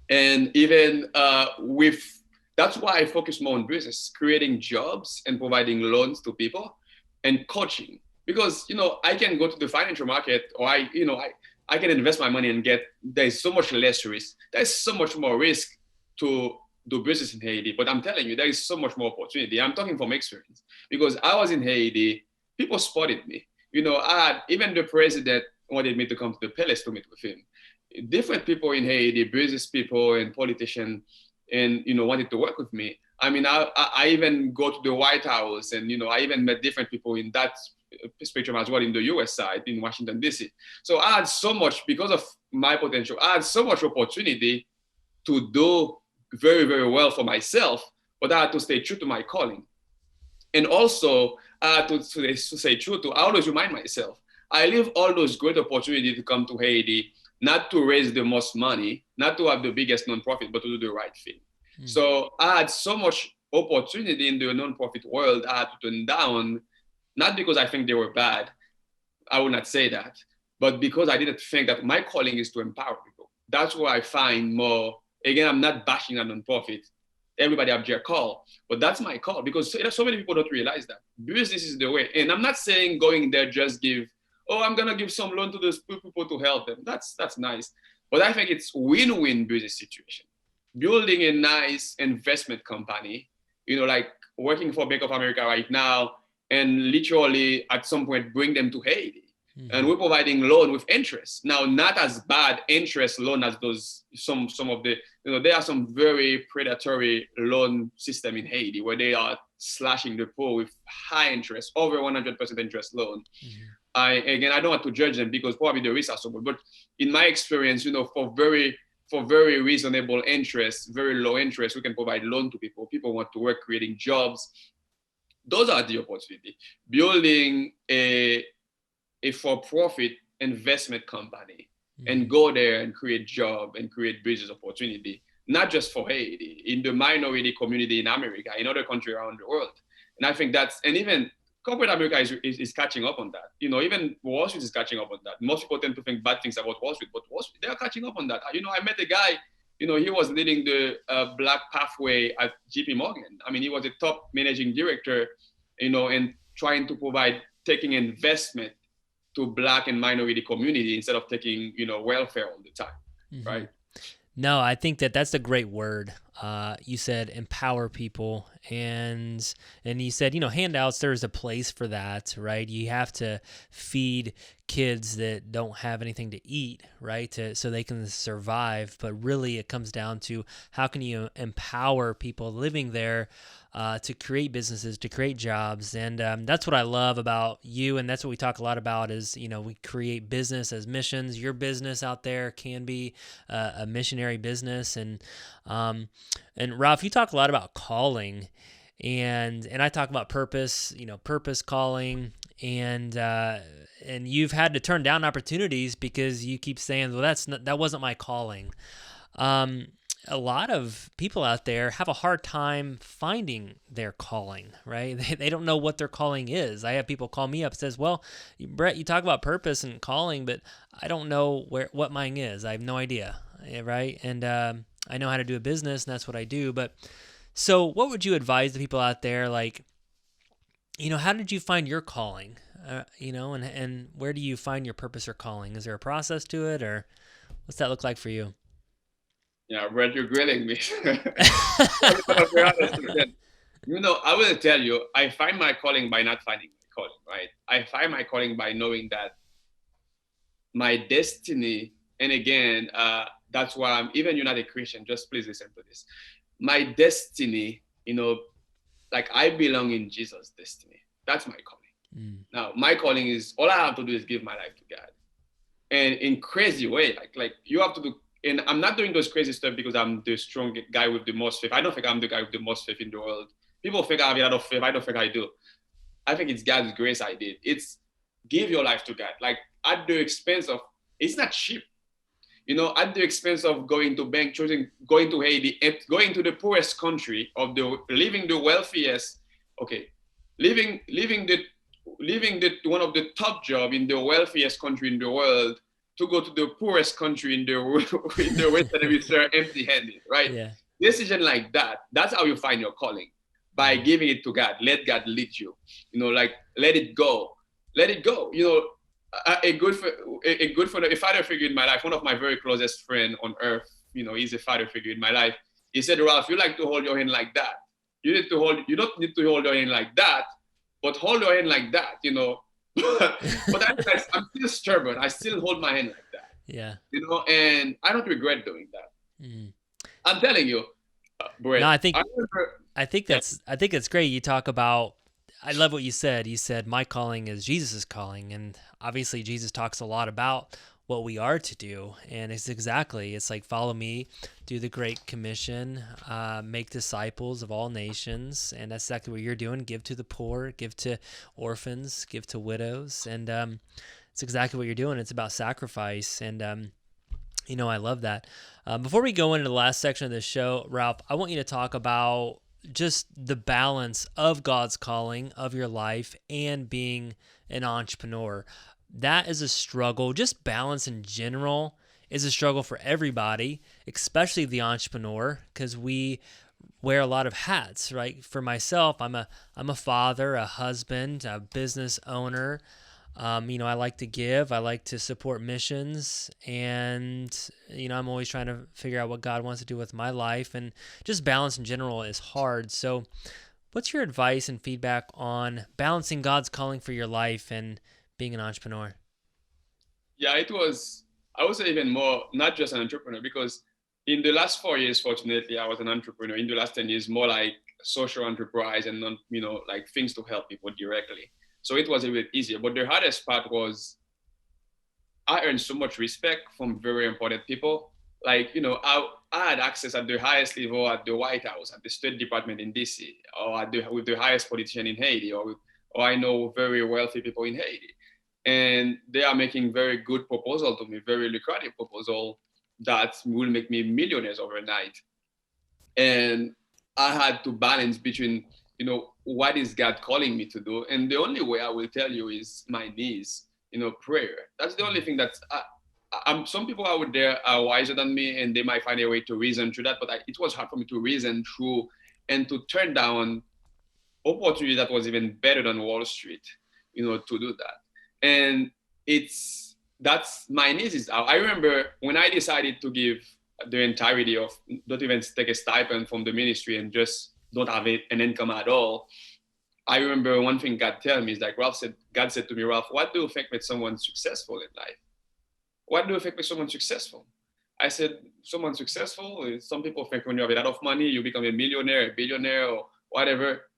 And even that's why I focus more on business, creating jobs and providing loans to people and coaching. Because, I can go to the financial market, or I can invest my money and there's so much less risk. There's so much more risk to do business in Haiti. But I'm telling you, there is so much more opportunity. I'm talking from experience, because I was in Haiti, people spotted me. Even the president wanted me to come to the palace to meet with him. Different people in Haiti, business people and politicians, and wanted to work with me. I mean, I even go to the White House, and I even met different people in that spectrum as well, in the US side, in Washington DC. So I had so much, because of my potential, I had so much opportunity to do very, very well for myself, but I had to stay true to my calling. And also, I had to stay true to, I always remind myself, I leave all those great opportunities to come to Haiti, not to raise the most money, not to have the biggest nonprofit, but to do the right thing. So I had so much opportunity in the nonprofit world I had to turn down, not because I think they were bad, I would not say that, but because I didn't think that my calling is to empower people. That's where I find more, again, I'm not bashing a nonprofit. Everybody have their call, but that's my call, because so many people don't realize that. Business is the way. And I'm not saying going there just give, I'm going to give some loan to those people to help them. That's nice. But I think it's win-win business situation. Building a nice investment company, like working for Bank of America right now, and literally at some point bring them to Haiti. And we're providing loan with interest. Now, not as bad interest loan as those, some of the, there are some very predatory loan system in Haiti where they are slashing the poor with high interest, over 100% interest loan. I don't want to judge them, because probably the risks are so good. But in my experience, for very reasonable interest, very low interest, we can provide loan to people. People want to work, creating jobs. Those are the opportunity. Building a for-profit investment company and go there and create job and create business opportunity, not just for Haiti, in the minority community in America, in other countries around the world. And I think and even corporate America is catching up on that. Even Wall Street is catching up on that. Most people tend to think bad things about Wall Street, but Wall Street, they are catching up on that. I met a guy, he was leading the Black Pathway at JP Morgan. I mean, he was a top managing director, and trying to taking investment to Black and minority community instead of taking, welfare all the time, right? No, I think that's a great word. You said empower people, and you said, handouts, there's a place for that, right? You have to feed kids that don't have anything to eat, right? So they can survive. But really it comes down to how can you empower people living there to create businesses, to create jobs. And that's what I love about you. And that's what we talk a lot about is, we create business as missions. Your business out there can be a missionary business. And Ralf, you talk a lot about calling, and I talk about purpose, purpose, calling, and you've had to turn down opportunities because you keep saying, well, that wasn't my calling. A lot of people out there have a hard time finding their calling, right? They don't know what their calling is. I have people call me up and says, well, Brett, you talk about purpose and calling, but I don't know what mine is. I have no idea, right? And I know how to do a business, and that's what I do. But so what would you advise the people out there, like, how did you find your calling, and where do you find your purpose or calling? Is there a process to it, or what's that look like for you? Yeah, Brett, you're grilling me. I will tell you, I find my calling by not finding my calling, right? I find my calling by knowing that my destiny, and again, that's why even you're not a Christian, just please listen to this. My destiny, like I belong in Jesus' destiny. That's my calling. Now, my calling is, all I have to do is give my life to God. And in crazy way, like you have to do. And I'm not doing those crazy stuff because I'm the strong guy with the most faith. I don't think I'm the guy with the most faith in the world. People think I have a lot of faith. I don't think I do. I think it's God's grace I did. It's give your life to God. Like at the expense of, it's not cheap. at the expense of going to bank, choosing going to Haiti, going to the poorest country of living the wealthiest, okay, living the one of the top job in the wealthiest country in the world to go to the poorest country in the in the Western Hemisphere empty-handed, right? Yeah. Decision like that, that's how you find your calling, by giving it to God. Let God lead you. Like let it go, let it go. A good a father figure in my life. One of my very closest friend on earth. He's a father figure in my life. He said, Ralph, you like to hold your hand like that. You don't need to hold your hand like that, but hold your hand like that. But I'm still stubborn. I still hold my hand like that. Yeah. And I don't regret doing that. I'm telling you, Brett. No, I think Yeah. I think it's great. You talk about. I love what you said. You said my calling is Jesus' calling, and obviously Jesus talks a lot about what we are to do, and it's like follow me, do the Great Commission, make disciples of all nations, and that's exactly what you're doing. Give to the poor, give to orphans, give to widows, and it's exactly what you're doing. It's about sacrifice, and I love that. Before we go into the last section of this show, Ralph, I want you to talk about just the balance of God's calling of your life and being an entrepreneur. That is a struggle. Just balance in general is a struggle for everybody, especially the entrepreneur, because we wear a lot of hats, right? For myself, I'm a father, a husband, a business owner. I like to give, I like to support missions, and, I'm always trying to figure out what God wants to do with my life, and just balance in general is hard. So what's your advice and feedback on balancing God's calling for your life and being an entrepreneur? Yeah, I would say even more, not just an entrepreneur, because in the last 4 years, fortunately, I was an entrepreneur. In the last 10 years, more like social enterprise and, like things to help people directly. So it was a bit easier. But the hardest part was I earned so much respect from very important people. Like, I had access at the highest level at the White House, at the State Department in DC, or with the highest politician in Haiti, or I know very wealthy people in Haiti. And they are making very good proposal to me, very lucrative proposal that will make me millionaires overnight. And I had to balance between, what is God calling me to do? And the only way I will tell you is my knees, prayer. That's the only thing some people out there are wiser than me and they might find a way to reason through that. But it was hard for me to reason through and to turn down opportunity that was even better than Wall Street, to do that. And that's my knees is out. I remember when I decided to give the entirety of, don't even take a stipend from the ministry and just don't have an income at all. I remember one thing God told me is like God said to me, Ralph, what do you think makes someone successful in life? What do you think makes someone successful? I said, someone successful, some people think when you have a lot of money, you become a millionaire, a billionaire, or whatever.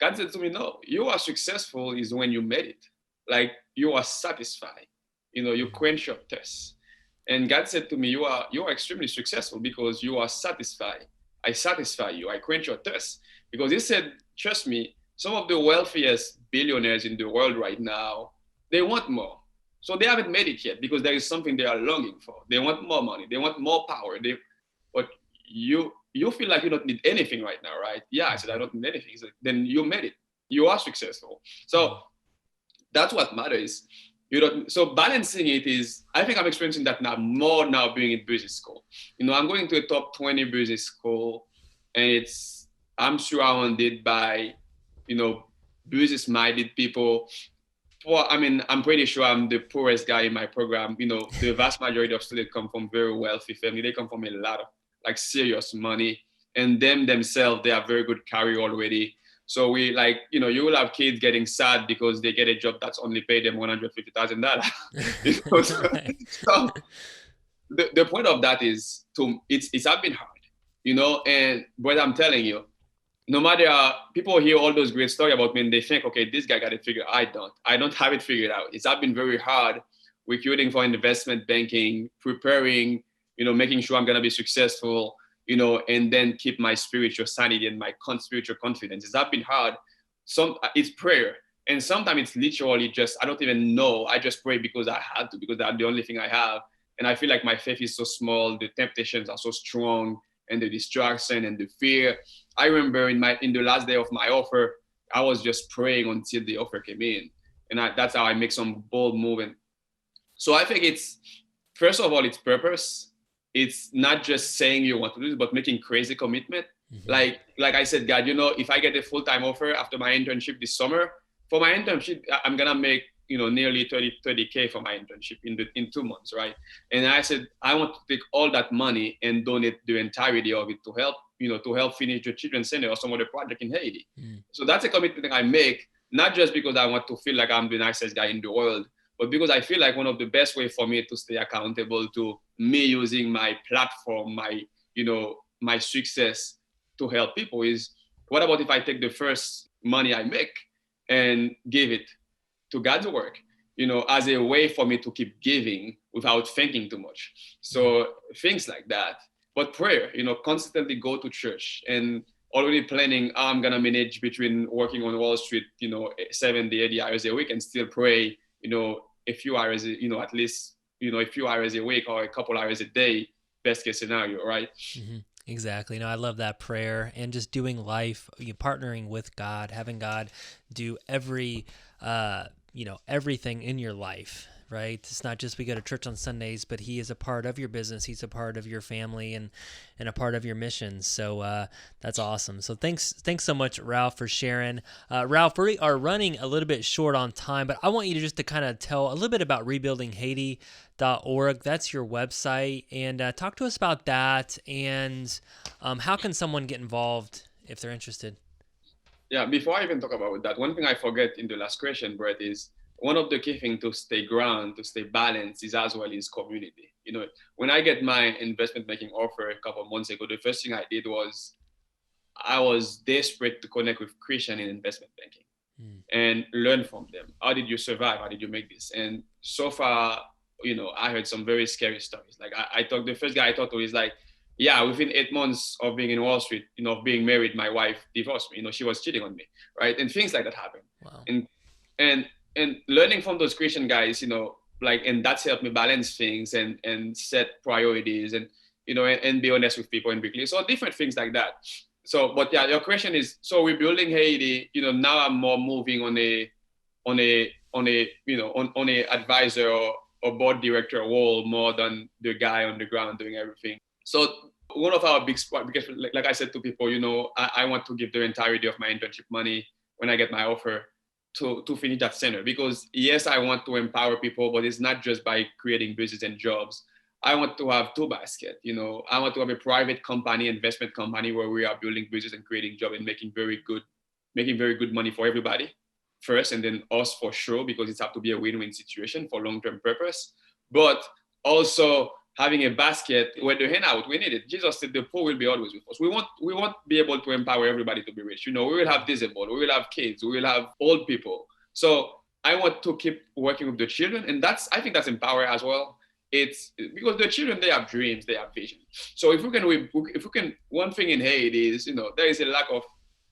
God said to me, no, you are successful is when you made it. Like you are satisfied. You quench your thirst. And God said to me, you are extremely successful because you are satisfied. I satisfy you. I quench your thirst. Because he said, trust me, some of the wealthiest billionaires in the world right now, they want more. So they haven't made it yet because there is something they are longing for. They want more money. They want more power. But you feel like you don't need anything right now, right? Yeah, I said, I don't need anything. He said, then you made it. You are successful. So that's what matters. So balancing it is, I think I'm experiencing that now being in business school. I'm going to a top 20 business school, and I'm surrounded by, business-minded people. Well, I mean, I'm pretty sure I'm the poorest guy in my program. The vast majority of students come from very wealthy family. They come from a lot of like serious money, and themselves, they have very good career already. So we you will have kids getting sad because they get a job that's only paid them $150,000. So the point of that is it's been hard, but I'm telling you, no matter people hear all those great stories about me and they think, okay, this guy got it figured. I don't have it figured out. It's been very hard recruiting for investment banking, preparing, making sure I'm going to be successful, and then keep my spiritual sanity and my spiritual confidence. It's been hard. It's prayer. And sometimes it's literally just, I don't even know. I just pray because I have to, because that's the only thing I have. And I feel like my faith is so small, the temptations are so strong, and the distraction and the fear. I remember in the last day of my offer, I was just praying until the offer came in, and that's how I make some bold move. And so I think it's, first of all, it's purpose. It's not just saying you want to do this, but making crazy commitment. Mm-hmm. Like I said, God, if I get a full-time offer after my internship this summer, for my internship, I'm gonna make nearly 30K for my internship in 2 months, right? And I said I want to take all that money and donate the entirety of it to help finish the children's center or some other project in Haiti. Mm. So that's a commitment that I make, not just because I want to feel like I'm the nicest guy in the world, but because I feel like one of the best ways for me to stay accountable to me using my platform, my success to help people is, what about if I take the first money I make and give it to God's work, as a way for me to keep giving without thinking too much. So things like that. But prayer, constantly go to church and already planning, I'm going to manage between working on Wall Street, 70, 80 hours a week and still pray, a few hours, at least, a few hours a week or a couple hours a day, best case scenario, right? Mm-hmm. Exactly. No, I love that prayer and just doing life, partnering with God, having God do everything in your life, right? It's not just we go to church on Sundays, but He is a part of your business. He's a part of your family and a part of your mission. So that's awesome. So thanks so much, Ralf, for sharing. Ralf, we are running a little bit short on time, but I want you to kind of tell a little bit about rebuildinghaiti.org. That's your website, and talk to us about that. And how can someone get involved if they're interested? Yeah, before I even talk about that, one thing I forget in the last question, Brett, is one of the key things to stay ground, to stay balanced, is as well is community. When I get my investment banking offer a couple of months ago, the first thing I did was I was desperate to connect with Christian in investment banking and learn from them. How did you survive? How did you make this? And so far, I heard some very scary stories. Like the first guy I talked to is like, yeah, within 8 months of being in Wall Street, of being married, my wife divorced me. She was cheating on me, right? And things like that happen. Wow. And learning from those Christian guys, and that's helped me balance things and set priorities and and be honest with people and be clear. So different things like that. So, but yeah, your question is, so we're building Haiti. Now I'm more moving on a advisor or board director role more than the guy on the ground doing everything. So one of our big spot, because like I said to people, I want to give the entirety of my internship money when I get my offer to finish that center. Because yes, I want to empower people, but it's not just by creating business and jobs. I want to have two baskets. I want to have a private company, investment company, where we are building business and creating jobs and making very good money for everybody first, and then us for sure, because it's have to be a win-win situation for long-term purpose. But also having a basket where the handout, we need it. Jesus said the poor will be always with us. We won't be able to empower everybody to be rich. We will have disabled, we will have kids, we will have old people. So I want to keep working with the children, and I think that's empowering as well. It's because the children, they have dreams, they have vision. So if we can, one thing in Haiti is, there is a lack of,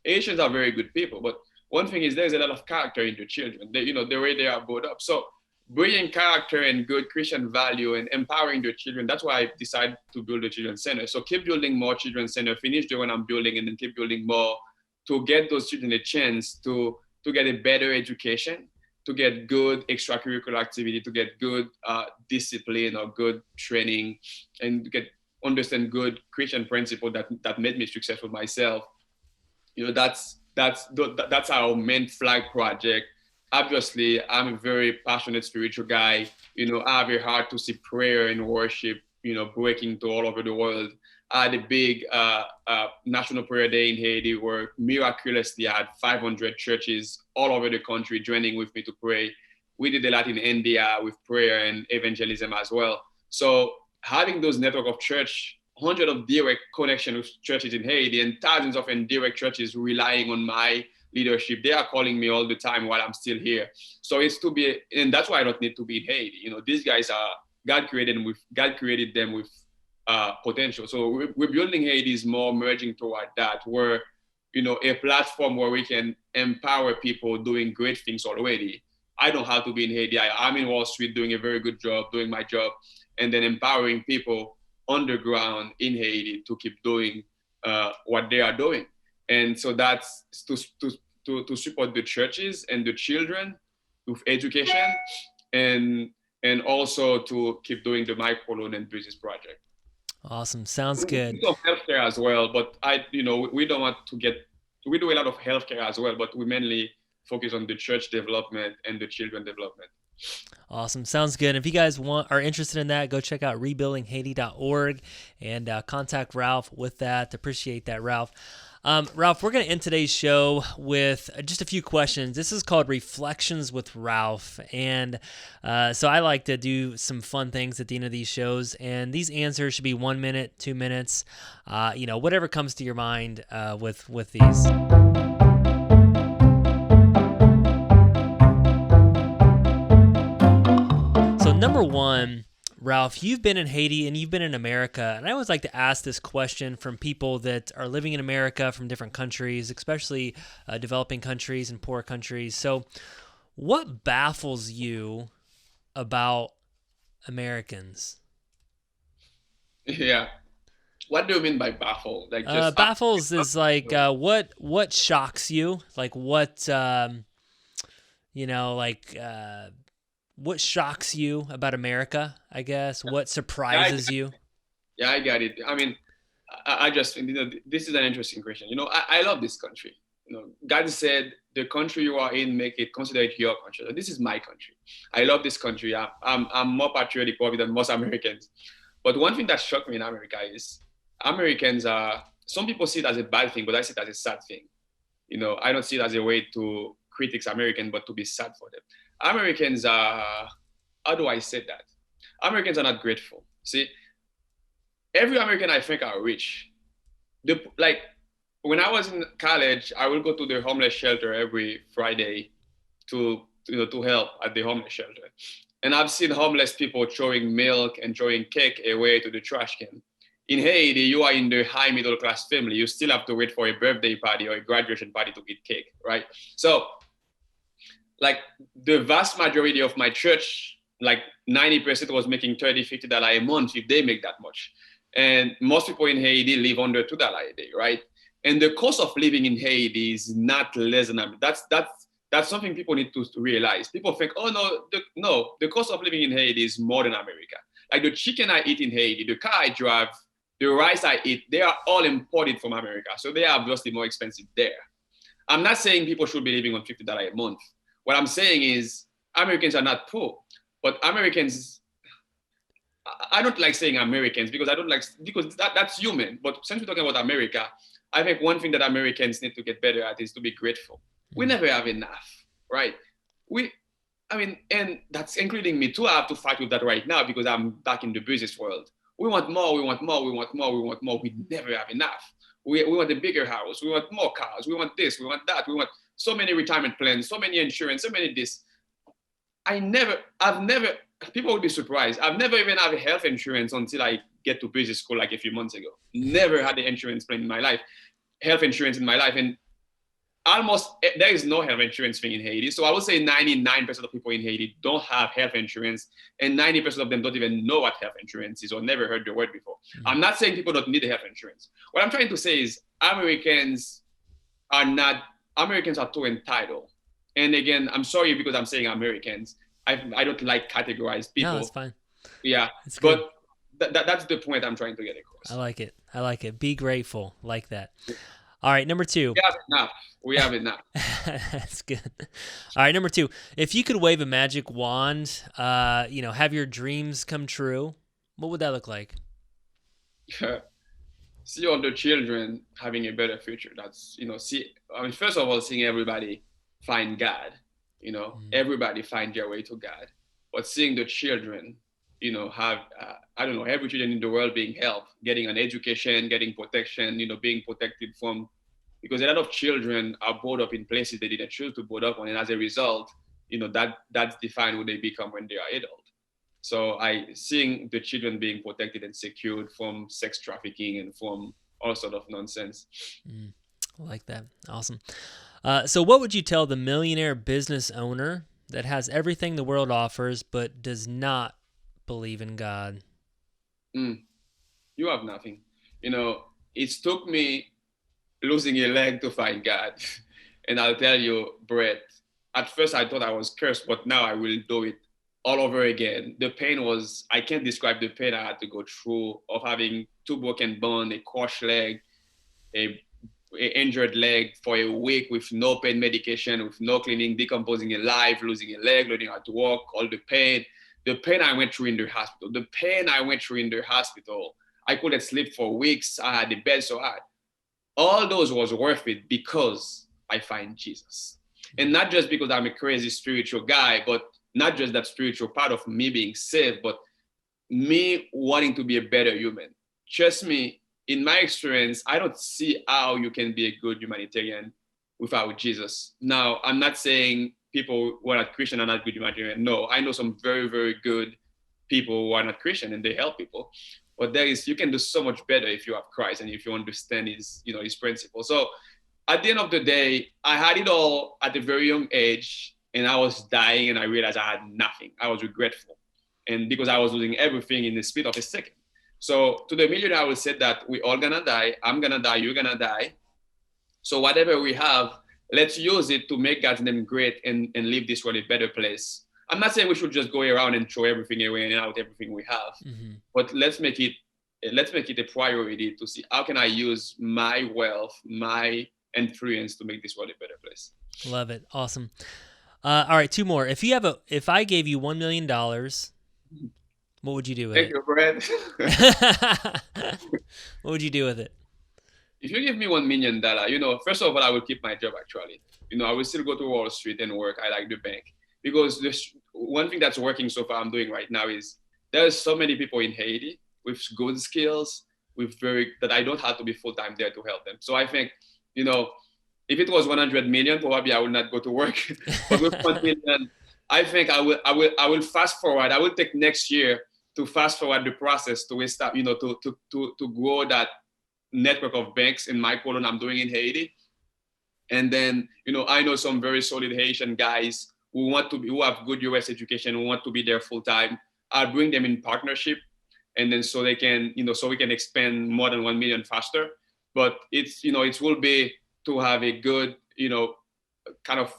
Haitians are very good people, but one thing is there's a lot of character in the children. They, the way they are brought up. So bringing character and good Christian value and empowering the children, that's why I decided to build the children's center. So keep building more children's center, finish the one I'm building, and then keep building more to get those children a chance to get a better education, to get good extracurricular activity, to get good discipline or good training, and to understand good Christian principle that made me successful myself. That's our main flag project. Obviously, I'm a very passionate spiritual guy. I have a heart to see prayer and worship, breaking to all over the world. I had a big National Prayer Day in Haiti where miraculously I had 500 churches all over the country joining with me to pray. We did a lot in India with prayer and evangelism as well. So having those network of church, hundreds of direct connection with churches in Haiti and thousands of indirect churches relying on my leadership, they are calling me all the time while I'm still here. So it's and that's why I don't need to be in Haiti. These guys God created them with potential. So we're building Haiti is more merging toward that, where a platform where we can empower people doing great things already. I don't have to be in Haiti. I'm in Wall Street doing a very good job, doing my job, and then empowering people on the ground in Haiti to keep doing what they are doing. And so that's to support the churches and the children with education, and also to keep doing the microloan and business project. Awesome. Sounds good. We do healthcare as well, but we don't want to get. We do a lot of healthcare as well, but we mainly focus on the church development and the children development. Awesome. Sounds good. If you guys are interested in that, go check out rebuildinghaiti.org and contact Ralf with that. Appreciate that, Ralf. Ralf, we're going to end today's show with just a few questions. This is called Reflections with Ralf. And so I like to do some fun things at the end of these shows. And these answers should be 1 minute, 2 minutes, whatever comes to your mind with these. So number one, Ralf, you've been in Haiti and you've been in America, and I always like to ask this question from people that are living in America from different countries, especially developing countries and poor countries. So what baffles you about Americans? Yeah. What do you mean by baffle? Like just baffles is like what shocks you? Like what what shocks you about America, I guess? What surprises you? Yeah, I got it. I mean, I just think, this is an interesting question. I love this country. God said, the country you are in, consider it your country. So this is my country. I love this country. I'm more patriotic probably than most Americans. But one thing that shocked me in America is Americans some people see it as a bad thing, but I see it as a sad thing. I don't see it as a way to criticize Americans, but to be sad for them. Americans are, how do I say that? Americans are not grateful. See, every American I think are rich. Like when I was in college, I would go to the homeless shelter every Friday to help at the homeless shelter. And I've seen homeless people throwing milk and throwing cake away to the trash can. In Haiti, you are in the high middle class family. You still have to wait for a birthday party or a graduation party to get cake, right? So like the vast majority of my church, like 90% was making $30, $50 a month if they make that much. And most people in Haiti live under $2 a day, right? And the cost of living in Haiti is not less than that's something people need to realize. People think, oh no, the cost of living in Haiti is more than America. Like the chicken I eat in Haiti, the car I drive, the rice I eat, they are all imported from America. So they are obviously more expensive there. I'm not saying people should be living on $50 a month. What I'm saying is Americans are not poor, but Americans, I don't like saying Americans because that's human. But since we're talking about America, I think one thing that Americans need to get better at is to be grateful. We never have enough, right? And that's including me too. I have to fight with that right now because I'm back in the business world. We want more, we want more, we want more, we want more. We never have enough. We want a bigger house. We want more cars. We want this, we want that. We want so many retirement plans, so many insurance, so many this. People would be surprised. I've never even had a health insurance until I get to business school like a few months ago. Never had the insurance plan in my life, health insurance in my life. And there is no health insurance thing in Haiti. So I would say 99% of people in Haiti don't have health insurance, and 90% of them don't even know what health insurance is or never heard the word before. Mm-hmm. I'm not saying people don't need health insurance. What I'm trying to say is Americans are too entitled. And again, I'm sorry because I'm saying Americans. I don't like categorize people. No, that's fine. Yeah, but that's the point I'm trying to get across. I like it. Be grateful. Like that. All right, number 2. We have enough. That's good. All right, number 2. If you could wave a magic wand, have your dreams come true, what would that look like? See all the children having a better future. That's, first of all, seeing everybody find God, everybody find their way to God. But seeing the children, have, every children in the world being helped, getting an education, getting protection, being protected from, because a lot of children are brought up in places they didn't choose to brought up on. And as a result, that's defined who they become when they are adult. So seeing the children being protected and secured from sex trafficking and from all sort of nonsense. I like that. Awesome. So what would you tell the millionaire business owner that has everything the world offers but does not believe in God? You have nothing. It took me losing a leg to find God. And I'll tell you, Brett, at first I thought I was cursed, but now I will do it all over again. The pain was, I can't describe the pain I had to go through of having two broken bones, a crushed leg, a injured leg for a week with no pain medication, with no cleaning, decomposing alive, losing a leg, learning how to walk, all the pain. The pain I went through in the hospital, I couldn't sleep for weeks. I had the bed so hard. All those was worth it because I find Jesus. And not just because I'm a crazy spiritual guy, but not just that spiritual part of me being saved, but me wanting to be a better human. Trust me, in my experience, I don't see how you can be a good humanitarian without Jesus. Now, I'm not saying people who are not Christian are not good humanitarian. No, I know some very, very good people who are not Christian and they help people. But you can do so much better if you have Christ and if you understand his principles. So at the end of the day, I had it all at a very young age and I was dying and I realized I had nothing. I was regretful. And because I was losing everything in the speed of a second. So to the millionaire, I will say that we all gonna die. I'm gonna die. You're gonna die. So whatever we have, let's use it to make God's name great and leave this world a better place. I'm not saying we should just go around and throw everything away and out everything we have, but let's make it a priority to see how can I use my wealth, my influence to make this world a better place. Love it. Awesome. All right, two more. If I gave you $1 million, what would you do with it? Thank you, Brad. What would you do with it? If you give me $1 million, first of all, I will keep my job actually. I will still go to Wall Street and work. I like the bank. Because one thing that's working so far I'm doing right now is there's so many people in Haiti with good skills, that I don't have to be full-time there to help them. So I think, if it was 100 million, probably I would not go to work. But with 1 million, I think I will fast forward. I will take next year to fast forward the process to start, to grow that network of banks in my colon I'm doing in Haiti. And then, I know some very solid Haitian guys who have good US education, who want to be there full time. I'll bring them in partnership, and then so they can, so we can expand more than 1 million faster. But it will be to have a good, kind of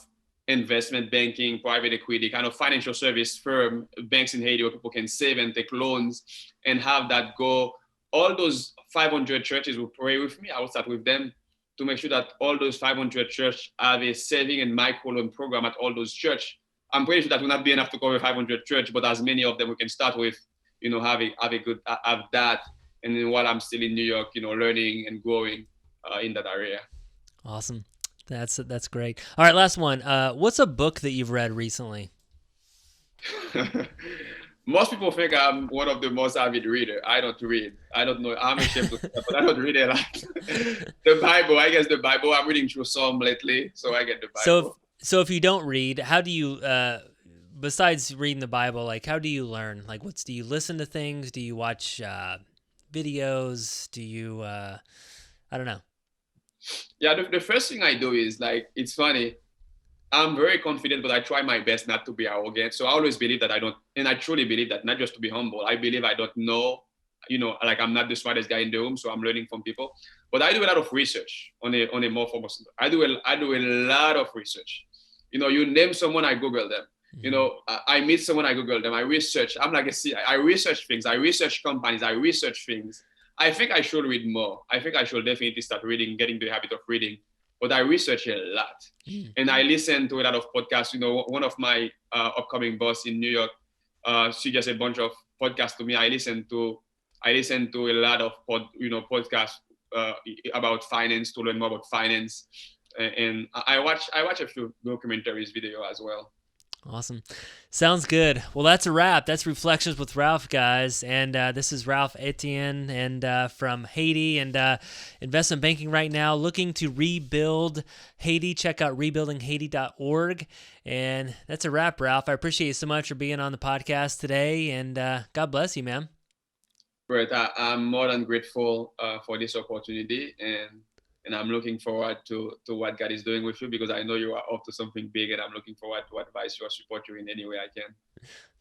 investment banking, private equity, kind of financial service firm, banks in Haiti where people can save and take loans and have that go. All those 500 churches will pray with me. I will start with them to make sure that all those 500 churches have a saving and microloan program at all those churches. I'm pretty sure that will not be enough to cover 500 churches, but as many of them we can start with, have that. And then while I'm still in New York, learning and growing in that area. Awesome. That's great. All right, last one. What's a book that you've read recently? Most people think I'm one of the most avid readers. I don't read. I don't know. I'm ashamed to say that, but I don't read a lot. The Bible, I guess the Bible. I'm reading through Psalm lately, so I get the Bible. So if you don't read, how do you, besides reading the Bible, like how do you learn? Like do you listen to things? Do you watch videos? Do you, I don't know. Yeah, the first thing I do is it's funny. I'm very confident, but I try my best not to be arrogant. So I always believe that I don't, and I truly believe that, not just to be humble. I believe I don't know, I'm not the smartest guy in the room, so I'm learning from people. But I do a lot of research on a more formal. I do a lot of research. You name someone, I Google them. I meet someone, I Google them. I research. I research things. I research companies. I research things. I think I should read more. I think I should definitely start reading, getting the habit of reading. But I research a lot. And I listen to a lot of podcasts. One of my upcoming boss in New York, she just a bunch of podcasts to me. I listen to a lot of podcasts about finance to learn more about finance. And I watch a few documentaries video as well. Awesome. Sounds good. Well, that's a wrap. That's Reflections with Ralf, guys. And this is Ralf Etienne and from Haiti and investment banking right now, looking to rebuild Haiti. Check out rebuildinghaiti.org. And that's a wrap, Ralf. I appreciate you so much for being on the podcast today. And God bless you, man. Great. I'm more than grateful for this opportunity. And I'm looking forward to what God is doing with you, because I know you are up to something big, and I'm looking forward to advise you or support you in any way I can.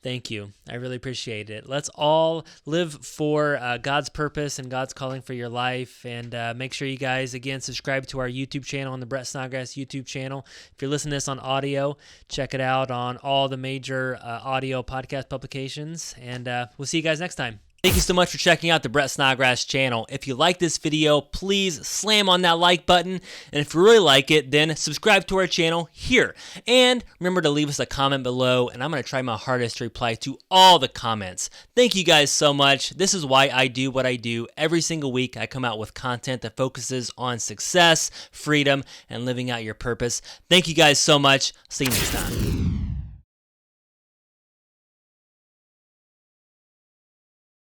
Thank you. I really appreciate it. Let's all live for God's purpose and God's calling for your life. And make sure you guys, again, subscribe to our YouTube channel, on the Brett Snodgrass YouTube channel. If you're listening to this on audio, check it out on all the major audio podcast publications. And we'll see you guys next time. Thank you so much for checking out the Brett Snodgrass channel. If you like this video, please slam on that like button. And if you really like it, then subscribe to our channel here. And remember to leave us a comment below, and I'm going to try my hardest to reply to all the comments. Thank you guys so much. This is why I do what I do. Every single week, I come out with content that focuses on success, freedom, and living out your purpose. Thank you guys so much. See you next time.